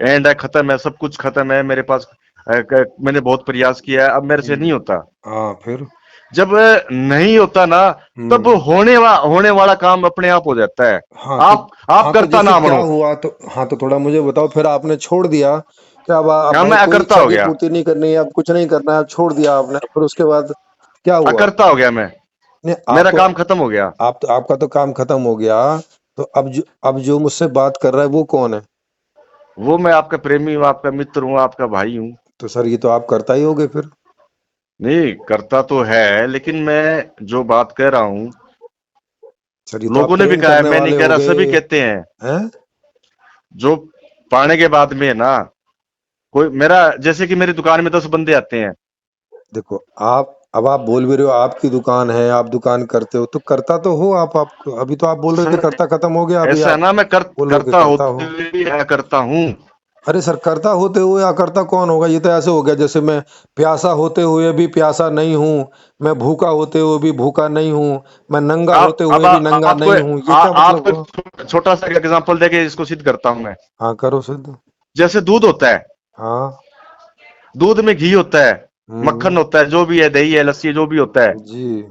एंड है, खत्म है, सब कुछ खत्म है मेरे पास। मैंने बहुत प्रयास किया है, अब मेरे से हम्म, नहीं होता। हाँ फिर जब नहीं होता ना, तब हम्म। होने वाला काम अपने आप हो जाता है। आप हाँ तो करता जैसे ना क्या बनो। हुआ, तो हाँ तो थोड़ा मुझे बताओ, फिर आपने छोड़ दिया कि अब हाँ, भाई मैं कोई अकर्ता इच्छा हो की गया, पूर्ति नहीं करनी है, अब कुछ नहीं करना है, अब छोड़ दिया आपने, फिर उसके बाद क्या हुआ? अकर्ता हो गया मैं, नहीं मेरा काम खत्म हो गया। आपका तो काम खत्म हो गया। तो अब जो मुझसे बात कर रहा है वो कौन है? वो मैं आपका प्रेमी हूँ, आपका मित्र हूँ, आपका भाई हूँ। तो सर ये तो आप करता ही होगे फिर। नहीं करता तो है, लेकिन मैं जो बात कह रहा हूँ, सर ये तो आप लोगों ने भी प्रेम कहा है, करने मैं नहीं वाले कह हो रहा, गए सभी कहते हैं। हैं। जो पाने के बाद में है ना, कोई मेरा, जैसे कि मेरी दुकान में 10 बंदे आते हैं। देखो आप बोल भी रहे हो आपकी दुकान है, आप दुकान करते हो, तो करता तो हो आप अभी तो आप बोल रहे थे सर, करता खत्म हो गया, अभी ऐसा है आप ना, मैं बोल रहे हो कि करता करता होते हो। हुए भी करता हूँ। अरे सर, कर्ता होते हुए अकर्ता कौन होगा? ये तो ऐसे हो गया जैसे मैं प्यासा होते हुए भी प्यासा नहीं हूँ, मैं भूखा होते हुए भी भूखा नहीं हूँ, मैं नंगा आप होते अब हुए भी नंगा आपको नहीं हूँ। ये क्या मतलब आपको हुआ? एक छोटा सा एग्जांपल देके इसको सिद्ध करता हूं मैं। हाँ, करो सिद्ध। जैसे दूध होता है, हाँ। दूध में घी होता है, हम्म। मक्खन होता है, जो भी है, दही है, लस्सी है, जो भी होता है, जी।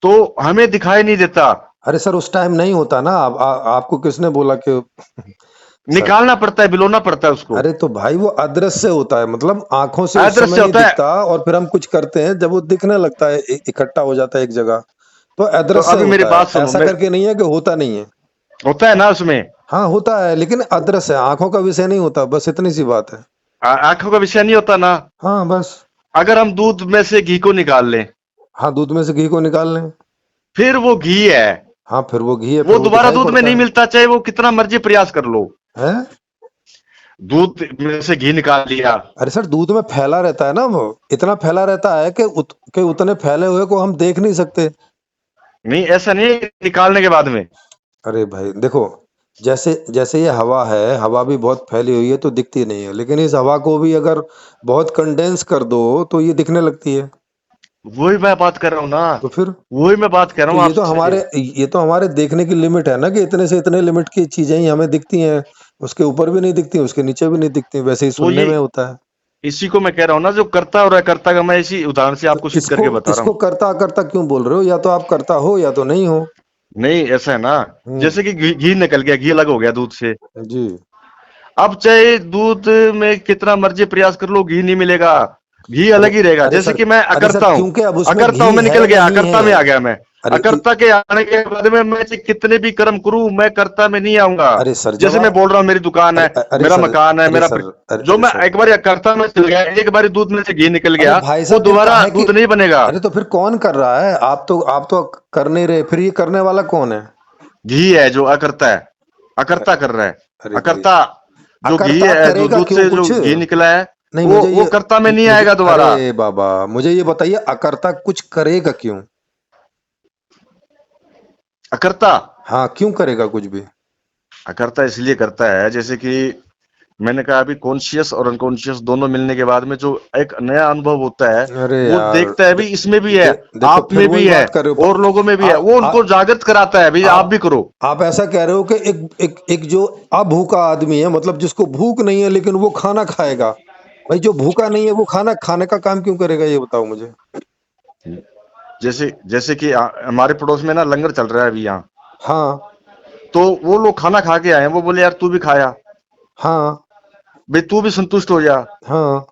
तो हमें दिखाई नहीं देता। अरे सर, उस टाइम नहीं होता ना। आपको किसने बोला कि सर, निकालना पड़ता है, बिलोना पड़ता है उसको। अरे तो भाई वो अदृश्य होता है, मतलब आंखों से उस समय अदृश्य नहीं होता है। दिखता, और फिर हम कुछ करते हैं जब वो दिखने लगता है, इकट्ठा हो जाता है एक जगह, तो तो अदृश्य अभी मेरी होता है। बात सुनो, ऐसा मैं, करके नहीं है कि होता नहीं है। होता है ना उसमें। हाँ, होता है, लेकिन अदृश्य है, आंखों का विषय नहीं होता, बस इतनी सी बात है। आंखों का विषय नहीं होता ना। हाँ, बस। अगर हम दूध में से घी को निकाल लें, हाँ, दूध में से घी को निकाल लें। फिर वो घी है, हाँ, फिर वो घी है, वो फिर वो दोबारा दिखाई दूध में पड़ता नहीं है। मिलता, चाहे वो कितना मर्जी प्रयास कर लो। है। दूध में से घी निकाल लिया। अरे सर, दूध में फैला रहता है ना, वो इतना फैला रहता है कि कि उतने फैले हुए को हम देख नहीं सकते। नहीं, ऐसा नहीं है निकालने के बाद में। अरे भाई देखो, जैसे जैसे ये हवा है, हवा भी बहुत फैली हुई है तो दिखती नहीं है, लेकिन इस हवा को भी अगर बहुत कंडेंस कर दो तो ये दिखने लगती है। वही मैं बात कर रहा हूँ ना, तो फिर, वही मैं बात कर रहा तो हूँ आपसे। ये तो हमारे देखने की लिमिट है ना, कि इतने से इतने लिमिट की चीजें ही हमें दिखती हैं। उसके ऊपर भी नहीं दिखती, उसके नीचे भी नहीं दिखती, वैसे ही तो सुनने ये में होता है। इसी को मैं कह रहा हूँ ना, जो करता और अकर्ता का मैं इसी उदाहरण से तो आपको सिद्ध इसको करके बता रहा इसको हूँ। करता करता क्यों बोल रहे हो? या तो आप करता हो या तो नहीं हो। नहीं, ऐसा है ना, हम्म। जैसे कि घी निकल गया, घी अलग हो गया दूध से। जी। अब चाहे दूध में कितना मर्जी प्रयास कर लो, घी नहीं मिलेगा, घी अरे अलग ही रहेगा। अरे जैसे सर, कि मैं अरे सर, अकर्ता हूं, क्योंकि अब उसमें अकर्ता हूं, घी मैं है निकल गया, नहीं अकर्ता है। में आ गया मैं। अरे अकर्ता के आने के बाद में मैं चाहे कितने भी कर्म करूं, मैं कर्ता में नहीं आऊंगा। अरे सर, जब जैसे मैं आप बोल रहा हूं, मेरी दुकान है, अरे मेरा सर, मकान है, अरे सर, जो अरे मैं सर, एक बार अकर्ता में चल गया, एक बार दूध में से घी निकल अरे गया, भाई वो साहब, फिर दोबारा काहे कि दूध नहीं बनेगा। अरे तो फिर कौन कर रहा है? आप तो कर नहीं रहे, फिर ये करने वाला कौन है? घी है जो अकर्ता है, अकर्ता कर रहा है। अरे भाई, अकर्ता, जो घी अकर्ता है, जो करेगा दूध क्यों से जो कुछ? घी निकला है, नहीं, वो कर्ता में नहीं मुझे आएगा अरे दोबारा। बाबा, मुझे ये बताइए, अकर्ता कुछ करेगा क्यों? अकर्ता, हाँ, क्यों करेगा कुछ भी? अकर्ता इसलिए करता है, जैसे कि मैंने कहा अभी, कॉन्शियस और अनकॉन्शियस दोनों मिलने के बाद में जो एक नया अनुभव होता है, अरे वो यार, देखता है भी, इसमें भी है, देखो आप फिर में भी वही है, बात कर रहे हो। और लोगों में भी है, आप वो उनको जागृत कराता है, भाई आप भी आप करो। आप ऐसा कह रहे हो कि एक जो अभूखा आदमी है, मतलब जिसको भूख नहीं है लेकिन वो खाना खाएगा। भाई, जो भूखा नहीं है वो खाना खाने का काम क्यों करेगा, ये बताओ मुझे। जैसे जैसे कि हमारे पड़ोस में ना लंगर चल रहा है अभी यहाँ, हाँ। तो वो लोग खाना खा के आए हैं, वो बोले यार तू भी खाया, हाँ। भाई तू भी संतुष्ट हो जा। हाँ।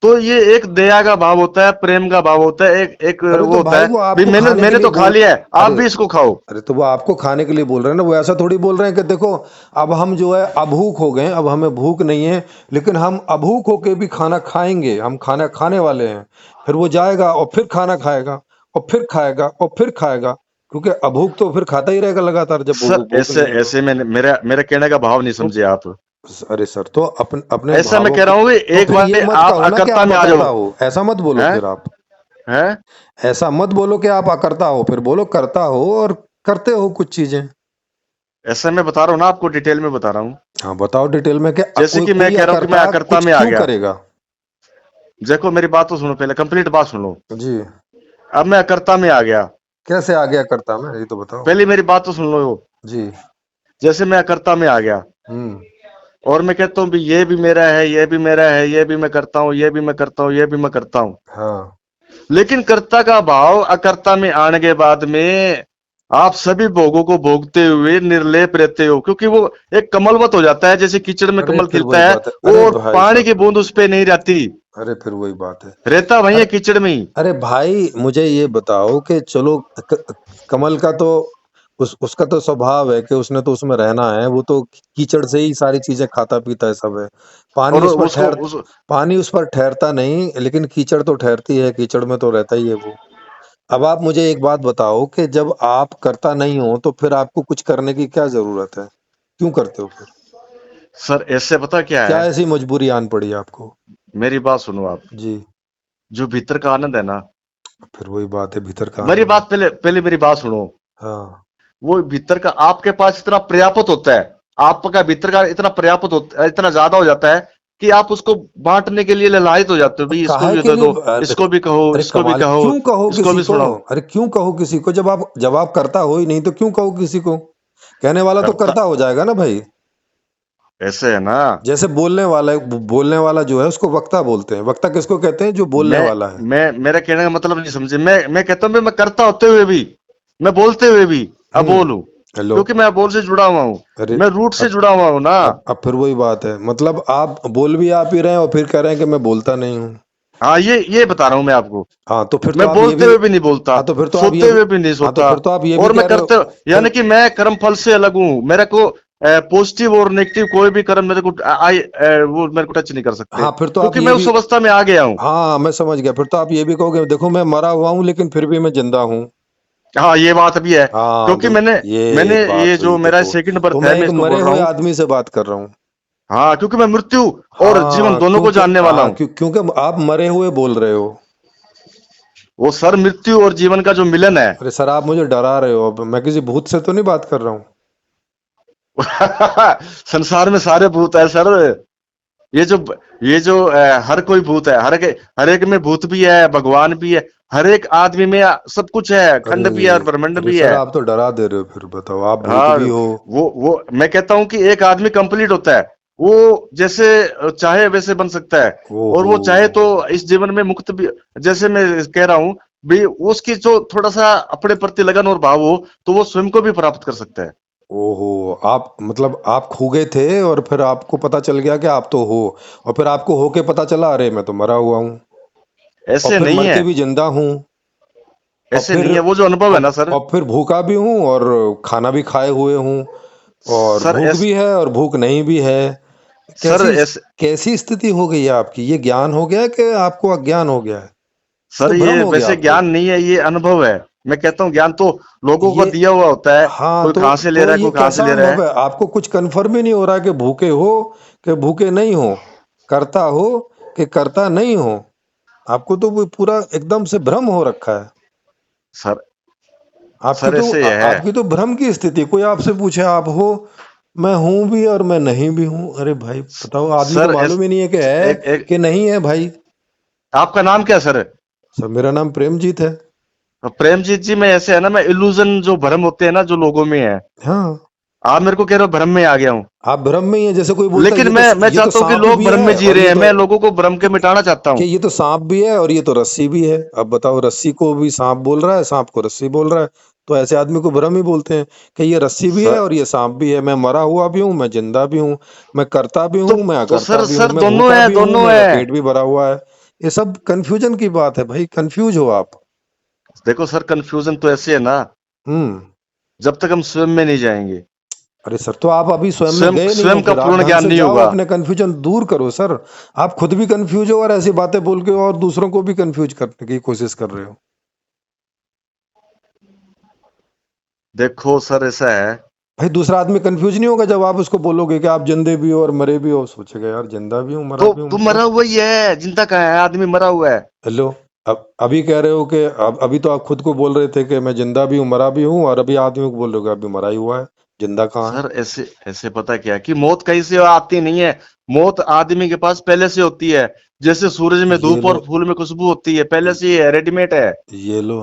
तो ये एक दया का भाव होता है, प्रेम का भाव होता है, एक अरे वो तो होता भाई, है, वो भाई आपको मैंने खाने के मैंने लिए तो खा बोल लिया है, आप अरे भी इसको खाओ। अरे तो वो आपको खाने के लिए बोल रहे हैं ना, वो ऐसा थोड़ी बोल रहे हैं कि देखो, अब हम जो है अभूख हो गए, अब हमें भूख नहीं है, लेकिन हम अभूख होके भी खाना खाएंगे, हम खाना खाने वाले हैं। फिर वो जाएगा और फिर खाना खाएगा, और फिर खाएगा और फिर खाएगा, क्योंकि अभूख तो फिर खाता ही रहेगा लगातार, जब भूख सर भूख ऐसे नहीं है तो। ऐसे में मेरा मेरा कहने का भाव नहीं तो समझे आप। अरे सर, तो अपने अपने ऐसा मैं भावों कह को, रहा हूँ कि तो एक फिर ये बार मत आप कहो ना कि अकर्ता आप में आ अकर्ता जाओ। हो, ऐसा मत बोलो हैं? फिर आप। हैं? ऐसा मत बोलो कि आप अकर्ता हो, फिर बोलो करता हो और करते हो कुछ चीजें। ऐसा मैं बता रहा हूँ ना, आपको डिटेल में बता रहा हूँ। हाँ, बताओ डिटेल में कि जैसे कोई कि मैं कोई कह रहा हूँ कि मैं अकर्ता अकर्ता कुछ में आ क्यों गया। करेगा। देखो मेरी बात तो सुनो, पहले कंप्लीट बात सुनो। जी। अब मैं अकर्ता में आ गया, कैसे आ गया करता में, ये तो बताओ। पहले मेरी बात तो सुन लो। जी। जैसे मैं अकर्ता में आ गया, हम्म। और मैं कहता हूँ भी ये भी मेरा है, ये भी मेरा है, ये भी मैं करता हूँ, ये भी मैं करता हूँ, ये भी मैं करता हूँ। हाँ। लेकिन कर्ता का भाव अकर्ता में आने के बाद में आप सभी भोगों को भोगते हुए निर्लेप रहते हो, क्योंकि वो एक कमलवत हो जाता है, जैसे कीचड़ में अरे कमल फिर वही खिलता है, बात है, अरे और भाई पानी की साहब, बूंद उस पे नहीं रहती, अरे फिर वही बात है। रहता वही है अरे कीचड़ में ही। अरे भाई, मुझे ये बताओ कि चलो, कमल का तो उसका तो स्वभाव है कि उसने तो उसमें रहना है, वो तो कीचड़ से ही सारी चीजें खाता पीता है, सब है। पानी और उस पर उसको ठहर पानी उस पर ठहरता नहीं, लेकिन कीचड़ तो ठहरती है, कीचड़ में तो रहता ही है वो। अब आप मुझे एक बात बताओ कि जब आप करता नहीं हो तो फिर आपको कुछ करने की क्या जरूरत है? क्यों करते हो फिर? सर ऐसे पता क्या क्या है, ऐसी मजबूरी आन पड़ी आपको? मेरी बात सुनो आप। जी। जो भीतर का आनंद है ना, फिर वही बात है, भीतर का मेरी आनंद। बात पहले पहले मेरी बात सुनो। हाँ। वो भीतर का आपके पास इतना पर्याप्त होता है, आपका भीतर का इतना पर्याप्त इतना ज्यादा हो जाता है कि आप उसको बांटने के लिए ललायत हो जाते हो, भाई इसको काहे भी के दे लिए दो, इसको भी कहो, अरे इसको भी कमाल, कहो, क्यों कहो इसको किसी भी को? सुनाओ। अरे क्यों कहो किसी को? जब आप करता हो ही नहीं तो क्यों कहो किसी को? कहने वाला तो करता करता हो जाएगा ना भाई। ऐसे है ना। जैसे बोलने वाला जो है उसको वक्ता बोलते हैं। वक्ता किसको कहते हैं? जो बोलने मैं वाला है। मैं मेरा कहने का मतलब नहीं समझे। मैं कहता हूँ मैं करता होते हुए भी, मैं बोलते हुए भी अबोल हूँ, हेलो। क्योंकि मैं अबोल से जुड़ा हुआ हूँ, अरे मैं रूट से अब जुड़ा हुआ हूँ ना। अब फिर वही बात है, मतलब आप बोल भी आप ही रहे हैं और फिर कह रहे हैं कि मैं बोलता नहीं हूँ। हाँ, ये बता रहा हूँ मैं आपको। हाँ तो फिर तो मैं आप ये बोलते भी हुए भी नहीं बोलता, हाँ तो फिर तो आप ये सोते भी हुए भी नहीं हाँ तो सोता, फिर तो आप ये भी और मैं कह रहे हो करते, फिर। यानी कि मैं कर्म फल से अलग हूँ। मेरे को पॉजिटिव और नेगेटिव कोई भी कर्म मेरे को वो मेरे को टच नहीं कर सकते, हाँ फिर तो आप क्योंकि ये मैं भी उस अवस्था में आ गया हूँ। हाँ मैं समझ गया। फिर तो आप ये भी कहोगे देखो मैं मरा हुआ हूँ लेकिन फिर भी मैं जिंदा हूँ। हाँ, ये बात भी है, हाँ क्योंकि देखो, मैंने ये मैंने बात ये जो हुई मेरा देखो। सेकंड तो बर्थ मैं है, मैं एक इसको मरे बोल रहा हुए हूँ। आदमी से बात कर रहा हूँ। हाँ, क्योंकि मैं मृत्यु और जीवन हाँ दोनों को क्योंकि जानने वाला हूँ। क्योंकि आप मरे हुए बोल रहे हो। वो सर मृत्यु और जीवन का जो मिलन है। अरे सर आप मुझे डरा रहे हो। अब मैं किसी भूत से तो नहीं बात कर रहा हूँ। संसार में सारे भूत है सर। ये जो ये जो हर कोई भूत है, हर एक में भूत भी है, भगवान भी है, हर एक आदमी में सब कुछ है, अरे खंड भी है और ब्रह्मांड अरे भी सर है। आप तो डरा दे रहे हो। फिर बताओ, आप भूत हाँ, भी हो। वो मैं कहता हूँ कि एक आदमी कंप्लीट होता है, वो जैसे चाहे वैसे बन सकता है, और ओहो। वो चाहे तो इस जीवन में मुक्त भी, जैसे मैं कह रहा हूँ भी, उसकी जो थोड़ा सा अपने प्रति लगन और भाव हो तो वो स्वयं को भी प्राप्त कर सकता है। ओहो, आप मतलब आप खो गए थे और फिर आपको पता चल गया कि आप तो हो, और फिर आपको होके पता चला अरे मैं तो मरा हुआ हूँ, और ऐसे फिर नहीं मर है, के भी जिंदा हूँ, और ऐसे फिर नहीं है, वो जो अनुभव है ना सर। और फिर भूखा भी हूँ और खाना भी खाए हुए हूँ, और सर भूख ऐस भी है और भूख नहीं भी है। सर कैसी ऐसे कैसी स्थिति हो गई है आपकी? ये ज्ञान हो गया है कि आपको अज्ञान हो गया है? सर तो भ्रम ये हो गया वैसे आपको। ज्ञान नहीं है, ये अनुभव है। मैं कहता हूँ ज्ञान तो लोगों को ये दिया हुआ होता है, हाँ कोई कहाँ से ले तो रहा है, ये कोई कहाँ से कैसा ले रहा है। अनुभव है? आपको कुछ कंफर्म ही नहीं हो रहा कि भूखे हो कि भूखे नहीं हो, करता हो कि करता नहीं हो। आपको तो वो पूरा एकदम से भ्रम हो रखा है। सर सर ऐसे है। आपकी तो भ्रम की स्थिति। कोई आपसे पूछे आप हो, मैं हूं भी और मैं नहीं भी हूं। अरे भाई बताओ, आदमी को सर मालूम ही नहीं है कि है एक कि नहीं है भाई। आपका नाम क्या है सर? सर मेरा नाम प्रेमजीत है। प्रेमजीत जी, मैं ऐसे है ना, मैं इल्यूजन जो भ्रम होते हैं ना जो लोगों में है, हाँ आप मेरे को कह रहे हो भ्रम में आ गया हूँ, आप भ्रम में ही है। जैसे कोई बोलता है लेकिन मैं ये तो चाहता हूँ कि सांप लोग भी भ्रम में है जी और रहे ये हैं, तो मैं लोगों को भ्रम के मिटाना चाहता कि हूँ। ये तो सांप भी है और ये तो रस्सी भी है। अब बताओ, रस्सी को भी सांप बोल रहा है, सांप को रस्सी बोल रहा है। तो ऐसे आदमी को भ्रम ही बोलते हैं कि ये रस्सी भी है सर और ये सांप भी है। मैं मरा हुआ भी हूँ, मैं जिंदा भी हूँ, मैं करता भी तो हूँ, मैं तो अकर्ता सर भी हूँ, सर मैं दोनों भूखा है, भी हूँ, दोनों मेरा है। पेट भी भरा हुआ है। ये सब कंफ्यूजन की बात है भाई, कंफ्यूज हो आप। देखो सर, कंफ्यूजन तो ऐसे है ना, हम्म। जब तक हम स्वयं में नहीं जाएंगे, अरे सर तो आप अभी स्वयं में स्वयं गए नहीं हो, स्वयं का फिर आप पूर्ण ढंग ज्ञान से नहीं जाओ, होगा। अपने कंफ्यूजन दूर करो सर। आप खुद भी कंफ्यूज हो और ऐसी बातें बोल के और दूसरों को भी कंफ्यूज करने की कोशिश कर रहे हो। देखो सर ऐसा है, भाई दूसरा आदमी कंफ्यूज नहीं होगा जब आप उसको बोलोगे कि आप जिंदे भी हो और मरे भी हो? सोचेगा यार जिंदा भी हूँ मरा भी हूँ तो मरा मतलब। हुआ ही है, जिंदा कहाँ है, आदमी मरा हुआ है। हेलो। अब अभी कह रहे हो कि अब अभी तो आप खुद को बोल रहे थे कि मैं जिंदा भी हूँ मरा भी हूँ, और अभी आदमी को बोल रहे हो कि अभी मरा ही हुआ है। जिंदा कहाँ है? सर ऐसे ऐसे पता क्या है कि मौत कहीं से आती नहीं है, मौत आदमी के पास पहले से होती है। जैसे सूरज में ये धूप लो और फूल में खुशबू होती है, पहले से ही है, रेडीमेड है। ये लो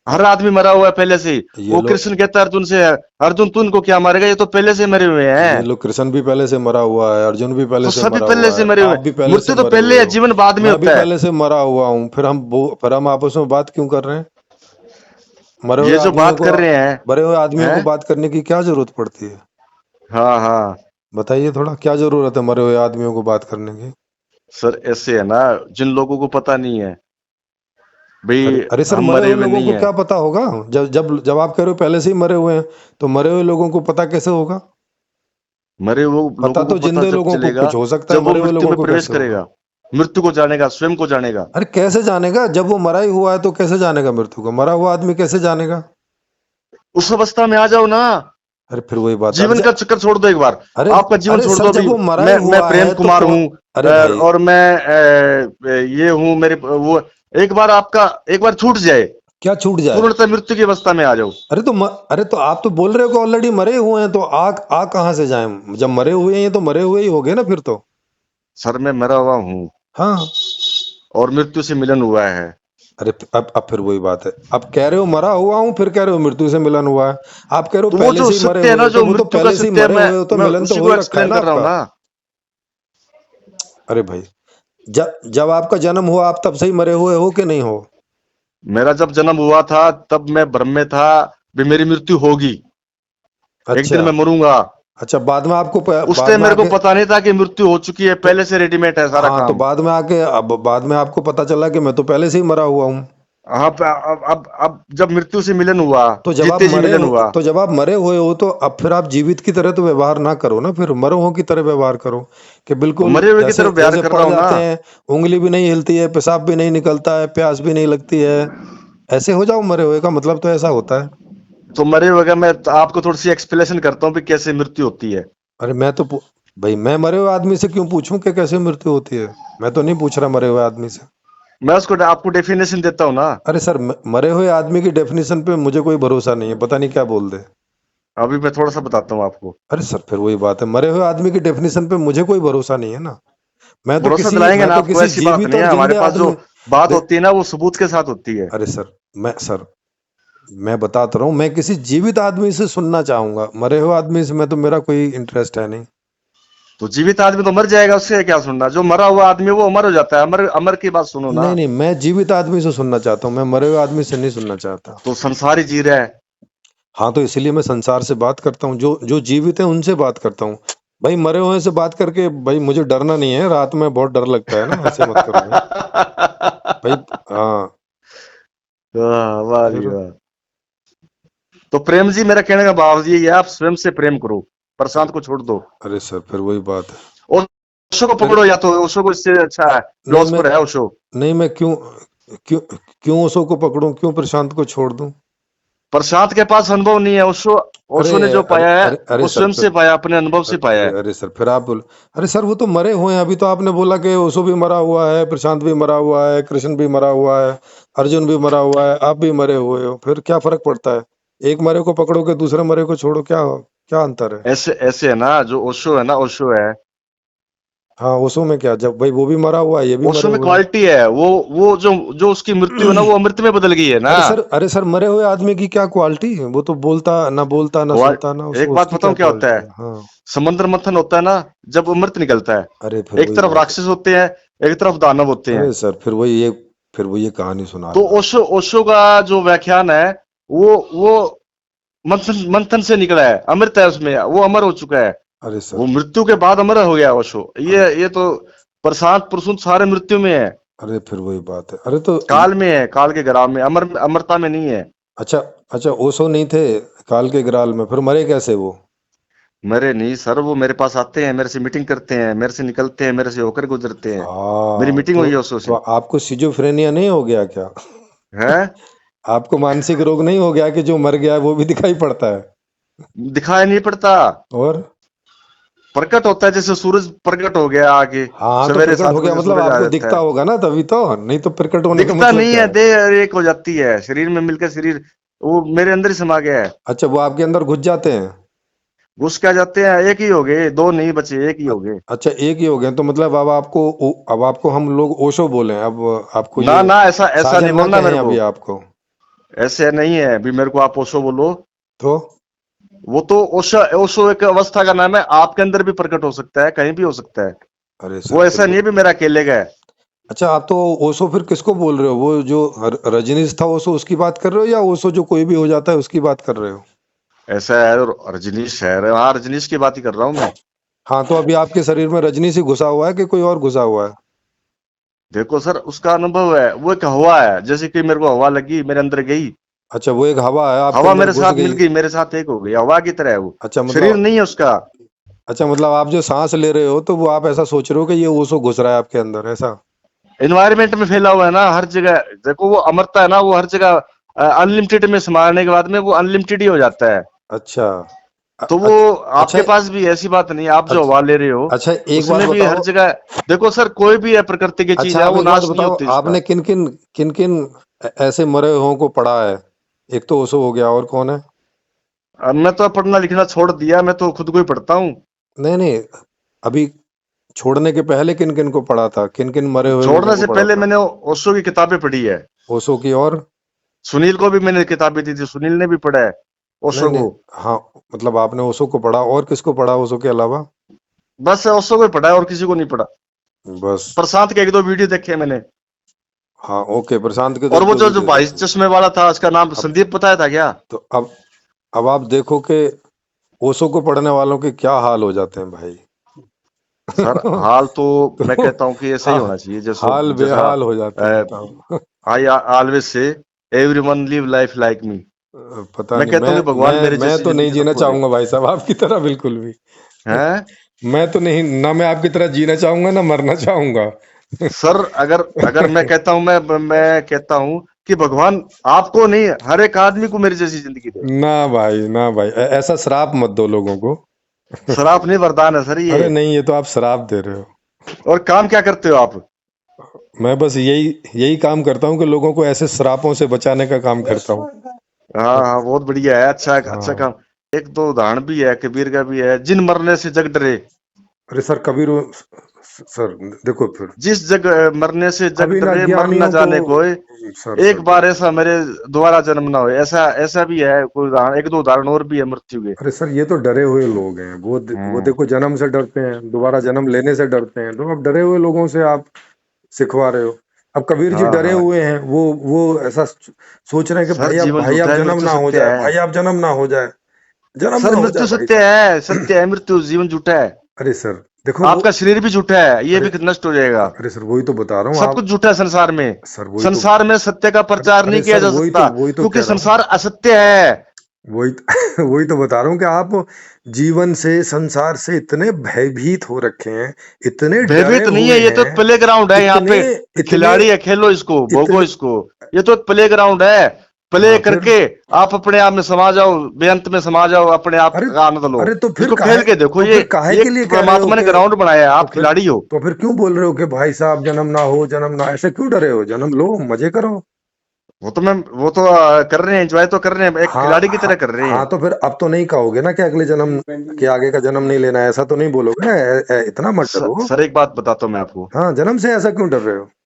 हर आदमी मरा हुआ है पहले से ही। ये वो लो कृष्ण कहता है अर्जुन से, अर्जुन तू इनको क्या मारेगा, ये तो पहले से मरे हुए ये हैं। लो कृष्ण भी पहले से मरा हुआ है, अर्जुन भी तो पहले से सभी मरा पहले हुआ से है, मरे हुए आप हैं। भी पहले से मृत्यु तो मरे पहले हुए है, हो, जीवन बाद में मैं भी होता है। पहले से मरा हुआ हूँ। फिर हम आपस में बात क्यों कर रहे हैं? मरे हुए ये जो आदमियों बात को कर रहे हैं, मरे हुए आदमियों को हैं? बात करने की क्या जरूरत पड़ती है? हाँ हाँ। बताइए थोड़ा, क्या जरूरत है मरे हुए आदमियों को बात करने की? सर ऐसे है ना, जिन लोगों को पता नहीं है अरे भाई, अरे सर, हम मरे मरे हुए हुए लोगों नहीं को है। क्या पता होगा? जब आप कह रहे हो पहले से ही मरे हुए हैं, तो मरे हुए लोगों को पता कैसे होगा? मरे हुए पता लोगों को तो पता जिंदे जब लोगों को चलेगा कुछ हो सकता है, जब वो मरे हुए मृत्यु लोगों में को प्रवेश कैसे होगा? करेगा, मृत्यु को जानेगा, स्वयं को जानेगा। अरे कैसे जानेगा? जब वो मरा ही हुआ है तो कैसे जानेगा मृत्यु को? मरा हुआ आदमी कैसे जानेगा? उस अवस्था में आ जाओ ना, अरे फिर वही बात जीवन का चक्कर छोड़ दो एक बार, अरे आपका जीवन अरे छोड़ सर दो जब अभी। वो मरा ही मैं हुआ प्रेम है तो कुमार हूँ, अरे भाई और मैं ये हूँ, मेरे वो एक बार आपका एक बार छूट जाए, क्या छूट जाए? पूर्णतः मृत्यु की अवस्था में आ जाओ। अरे तो आप तो बोल रहे हो कि ऑलरेडी मरे हुए हैं, तो आ कहाँ से जाए? जब मरे हुए हैं तो मरे हुए ही हो गए ना फिर तो। सर मैं मरा हुआ हूँ हाँ। और मृत्यु से मिलन हुआ है। अरे अब फिर वही बात है, आप कह रहे हो मरा हुआ हूँ, फिर कह रहे हो मृत्यु से मिलन हुआ है। आप कह रहे हो तो वो पहले जो से ही मरे सत्य है हुए ना, हो, तो जो वो तो मृत्यु का पहले से ही सत्य है, मरे हुए हो, तो मैं मिलन तो उसी हो को ही रखा है एक्सप्लेन ना कर रहा हूँ आपका। ना। अरे भाई, जब आपका जन्म हुआ आप तब से ही मरे हुए हो कि नहीं हो? मेरा जब जन्म हुआ था तब मैं भ्रम में था भी मेरी मृत्यु होगी, एक दिन अच्छा। मैं मरूंगा। अच्छा, बाद में आपको उस बाद टाइम में मेरे को आके पता नहीं था कि मृत्यु हो चुकी है, तो पहले से रेडीमेड है सारा हाँ, तो काम। बाद में आके अब बाद में आपको पता चला कि मैं तो पहले से ही मरा हुआ हूँ। हाँ, अब जब मृत्यु से मिलन हुआ, तो जब आप जीते जी मरे मिलन हो हुआ। तो जब आप मरे हुए हो तो अब फिर आप जीवित की तरह तो व्यवहार ना करो ना, फिर मरे हुए की तरह व्यवहार करो कि बिल्कुल मरे हुए की जैसे तरफ प्यार जैसे कर पड़ रहा हूँ ना। जाते हैं, उंगली भी नहीं हिलती है, पेशाब भी नहीं निकलता है, प्यास भी नहीं लगती है, ऐसे हो जाओ मरे हुए का मतलब तो ऐसा होता है। तो मरे हुए का मैं आपको थोड़ी सी एक्सप्लेनेशन करता हूँ कि कैसे मृत्यु होती है। अरे भाई मैं मरे हुए आदमी से क्यों पूछूं कि कैसे मृत्यु होती है? मैं तो नहीं पूछ रहा मरे हुए आदमी से। मैं उसको आपको डेफिनेशन देता हूँ ना। अरे सर, मरे हुए आदमी की डेफिनेशन पे मुझे कोई भरोसा नहीं है, पता नहीं क्या बोल दे। अभी मैं थोड़ा सा बताता हूँ आपको। अरे सर, फिर वही बात है, मरे हुए आदमी की डेफिनेशन पे मुझे कोई भरोसा नहीं है ना। भरोसा दिलाएंगे ना आपको, ऐसी बात जीवित नहीं और है, हमारे जिंदे पास जो आदमी बात देख। होती है ना वो सबूत के साथ होती है। अरे सर, मैं बताता रहा हूँ, मैं किसी जीवित आदमी से सुनना चाहूंगा, मरे हुए आदमी से मैं तो मेरा कोई इंटरेस्ट है नहीं। तो जीवित आदमी तो मर जाएगा, उससे क्या सुनना? जो मरा हुआ आदमी है वो अमर हो जाता है। अमर अमर की बात सुनो ना। नहीं नहीं, मैं जीवित आदमी से सुनना चाहता हूँ, मैं मरे हुए आदमी से नहीं सुनना चाहता। तो संसार ही जी रहा है। हाँ, तो इसीलिए मैं संसार से बात करता हूँ, जो जो जीवित है उनसे बात करता हूँ। भाई मरे हुए से बात करके भाई मुझे डरना नहीं है, रात में बहुत डर लगता है ना, ऐसे मत करो भाई। हाँ। वाह जी फिर वाह। तो प्रेम जी, मेरा कहने का भाव ये है, आप स्वयं से प्रेम करो, अरे प्रशांत को छोड़ दो। अरे सर, फिर वही बात है। और ओशो को फिर पकड़ो, या तो ओशो को, इससे अच्छा है, नहीं मैं फिलोसफर है ओशो। नहीं मैं क्यों क्यों ओशो को पकड़ूं, क्यों प्रशांत को छोड़ दूं? प्रशांत के पास अनुभव नहीं है। ओशो अरे ओशो ने जो अरे पाया है अरे अरे वो सर स्वयं फिर से पाया, अपने अनुभव से पाया है। अरे सर, फिर आप बोल। अरे सर, वो तो मरे हुए हैं, अभी तो आपने बोला कि ओशो भी मरा हुआ है, प्रशांत भी मरा हुआ है, कृष्ण भी मरा हुआ है, अर्जुन भी मरा हुआ है, आप भी मरे हुए हो, फिर क्या फर्क पड़ता है? एक मरे को पकड़ो के दूसरे मरे को छोड़ो, क्या क्या अंतर है? ऐसे ऐसे है ना, जो ओशो है ना, ओशो है। हाँ, ओशो में क्या, जब भाई वो भी मरा हुआ है, ये भी ओशो मरे में हुए हैं। क्वालिटी है, वो जो जो उसकी मृत्यु है ना, वो अमृत में बदल गई है ना। अरे सर, मरे हुए आदमी की क्या क्वालिटी है? वो तो बोलता ना क्वा- सुनता ना, एक उसको बात उसकी क्या बताऊं क्या होता क्वालिटी है? है? हाँ। समुद्र मंथन होता है ना, जब अमृत निकलता है, अरे फिर एक वही तरफ बात है। राक्षस होते हैं, एक तरफ दानव होते हैं। अरे सर, फिर वो ये कहानी सुना तो रहे हो आप। ओशो ओशो का जो व्याख्यान है, वो मंथन मंथन से निकला है, अमृत है उसमें, वो अमर हो चुका है। अरे वो सर। मृत्यु के बाद अमर हो गया ओशो। अरे ये तो प्रशांत प्रसून सारे मृत्यु में है, अरे फिर वही बात है। अरे तो काल में है, काल के ग्राम में, अमरता में नहीं है। अच्छा अच्छा, ओशो नहीं थे काल के ग्राल में, फिर मरे कैसे वो? मरे नहीं सर, वो मेरे पास आते हैं, मेरे से मीटिंग करते हैं, मेरे से निकलते हैं, मेरे से होकर गुजरते हैं। मेरी मीटिंग हुई है ओशो तो से। आपको सिजोफ्रेनिया नहीं हो गया क्या? है? आपको मानसिक रोग नहीं हो गया कि जो मर गया है वो भी दिखाई पड़ता है? दिखाई नहीं पड़ता, और प्रकट होता है, जैसे सूरज प्रकट हो गया आगे, हाँ, तो सवेरे प्रकट हो 7 गया बजे मतलब सूरज आ आपको जाता दिखता है। होगा ना तभी तो, नहीं तो प्रकट होने का दिखता मतलब नहीं क्या है, है? देह एक हो जाती है, शरीर में मिलकर शरीर, वो मेरे अंदर ही समा गया है। अच्छा, वो आपके अंदर घुस जाते हैं? घुस क्या जाते हैं, एक ही हो गए, दो नहीं बचे, एक ही अ- हो गए। अच्छा, एक ही हो गए तो मतलब अब आपको हम लोग ओशो बोले, अब आपको ना ये ना, ऐसा ऐसा नहीं साजन ना बोलना कहें मेरे को। अभी आपको। ऐसे नहीं है अभी मेरे को आप ओशो बोलो। तो वो तो ओशो ओशो एक अवस्था का नाम है, आपके अंदर भी प्रकट हो सकता है, कहीं भी हो सकता है। अरे सर, वो फिर ऐसा वो नहीं है भी मेरा अकेले का है। अच्छा, आप तो ओशो फिर किसको बोल रहे हो? वो जो रजनीश था ओशो, उसकी बात कर रहे हो, या ओशो जो कोई भी हो जाता है उसकी बात कर रहे हो? ऐसा है, और रजनीश है, हाँ रजनीश की बात ही कर रहा हूँ मैं। हाँ, तो अभी आपके शरीर में रजनीश ही घुसा हुआ है कि कोई और घुसा हुआ है? देखो सर, उसका अनुभव है, वो एक हवा है, जैसे कि मेरे को हवा लगी, मेरे अंदर गई, अच्छा, वो एक हवा है आपके हवा अंदर मेरे घुस साथ मिल गई। गई, मेरे साथ एक हो गई, हवा की तरह है वो। अच्छा शरीर मतलब नहीं है उसका। अच्छा मतलब आप जो सांस ले रहे हो तो वो आप ऐसा सोच रहे हो कि ये ओशो घुस रहा है आपके अंदर, ऐसा? एनवायरमेंट में फैला हुआ है ना हर जगह। देखो वो अमरता है ना, वो हर जगह अनलिमिटेड में समाने के बाद में वो अनलिमिटेड ही हो जाता है। अच्छा। तो वो अच्छा आपके पास भी ऐसी बात नहीं है, आप जो अच्छा हवा ले रहे हो अच्छा, एक बात उसमें भी हर बताओ। जगह। देखो सर, कोई भी है प्रकृति की चीज अच्छा, है, आप वो एक बात नाश नहीं बताओ, होती उसका। आपने किन किन ऐसे मरे हुओं को पढ़ा है? एक तो ओशो हो गया, और कौन है? अब मैं तो पढ़ना लिखना छोड़ दिया, मैं तो खुद को ही पढ़ता हूँ। नहीं नहीं, अभी छोड़ने के पहले किन किन को पढ़ा था, किन किन मरे हुए लोगों छोड़ने को से पढ़ा पहले था? मैंने ओशो की किताबें पढ़ी है। ओशो की, और? सुनील को भी मैंने किताबें दी थी, सुनील ने भी पढ़ा है नहीं ओशो नहीं, को। हाँ, मतलब आपने ओशो को पढ़ा, और किसको पढ़ा ओशो के अलावा? बस ओशो को ही पढ़ा है और किसी को नहीं पढ़ा। बस। प्रशांत के एक दो वीडियो देखे मैंने। हाँ, ओके, प्रशांत के तो और एक वो दो जो जो वीडियो भाई देखे। चश्मे वाला था, उसका नाम अब संदीप बताया था क्या? तो अब आप देखो कि ओशो को पढ़ने वालों के क्या हाल हो जाते हैं भाई। सर हाल तो मैं तो कहता हूँ कि ऐसा ही हा, होना चाहिए, जैसा हाल जैसा बेहाल हो जाते हैं, बताओ। I always say everyone live life like me. पता मैं नहीं, कहता हूँ कि भगवान मेरे मैं जैसी तो नहीं जिंदगी जीना सबको दे। चाहूंगा भाई साहब आपकी तरह, बिल्कुल भी। हैं? मैं तो नहीं, ना मैं आपकी तरह जीना चाहूंगा ना मरना चाहूंगा। सर अगर अगर मैं कहता हूँ, मैं कहता हूँ कि भगवान आपको नहीं, हर एक आदमी को मेरी जैसी जिंदगी दे। ना भाई, ना भाई, ऐसा श्राप मत दो लोगों को। श्राप नहीं, वरदान है सर ये। अरे नहीं, ये तो आप श्राप दे रहे हो। और काम क्या करते हो आप? मैं बस यही यही काम करता हूँ कि लोगों को ऐसे श्रापों से बचाने का काम करता हूँ। हाँ हाँ, बहुत बढ़िया है, अच्छा अच्छा हाँ। काम। एक दो उदाहरण भी है, कबीर का भी है, जिन मरने से जग डरे। अरे सर, कबीर सर, देखो फिर, जिस जग मरने से जग अभी ना डरे, मर न ज्ञानियों को, जाने कोई, सर एक बार देखो, ऐसा मेरे दोबारा जन्म ना हो। ऐसा ऐसा भी है कोई उदाहरण, एक दो उदाहरण और भी है मृत्यु के। अरे सर, ये तो डरे हुए लोग हैं, वो हम्म। देखो जन्म से डरते हैं, दोबारा जन्म लेने से डरते हैं, तो अब डरे हुए लोगों से आप सिखवा रहे हो। अब कबीर जी हाँ डरे हाँ हुए हैं, वो ऐसा सोच रहे हैं कि सर, जीवन भाई झूठा आप है, जन्म मृत्यु ना हो सत्य जाए, है। भाई आप जन्म ना हो जाए, जन्म सर ना हो जाए मृत्यु भाई सत्य साहब। है, सत्य है मृत्यु, जीवन झूठा है। अरे सर देखो वो, आपका शरीर भी झूठा है, ये अरे भी नष्ट हो जाएगा। अरे सर, वही तो बता रहा हूँ सब आप। कुछ झूठा है संसार में। सर वही तो, संसार में सत्य का अरे प्रचार नहीं अरे किया सर, जा सकता, वही तो क्योंकि कह रहा हूँ, संसार असत्य है। वही वही तो बता रहा हूँ कि आप जीवन से, संसार से इतने भयभीत हो रखे हैं, इतने डरे भयभीत नहीं है, हुए ये तो एक हैं, प्ले ग्राउंड है, यहाँ इतने पे इतने खिलाड़ी है, खेलो इसको, भोगो इतने इसको। ये तो एक प्ले ग्राउंड है। प्ले हाँ फिर, करके आप अपने आप में समा जाओ, बेअंत में समा जाओ, अपने आप अरे का आनंद लो। अरे तो फिर इसको काहे, खेल के देखो, तो ये फिर काहे के लिए एक कह रहे हो परमात्मा ने कि, ग्राउंड बनाया है, तो आप फिर खिलाड़ी हो। तो फिर क्यों बोल रहे हो कि भाई साहब जन्म ना हो, जन्म ना, ऐसे क्यों डरे हो? जन्म लो, मजे करो। वो तो कर रहे हैं, एंजॉय तो कर रहे हैं, एक हाँ खिलाड़ी की हाँ तरह कर रहे हाँ, हैं। तो फिर अब तो नहीं कहोगे ना कि अगले जन्म के आगे का जन्म नहीं लेना है, ऐसा तो नहीं बोलोगे ना? इतना मत डरो। सर एक बात बताता हूँ मैं आपको। हाँ, जन्म से ऐसा क्यों डर रहे हो?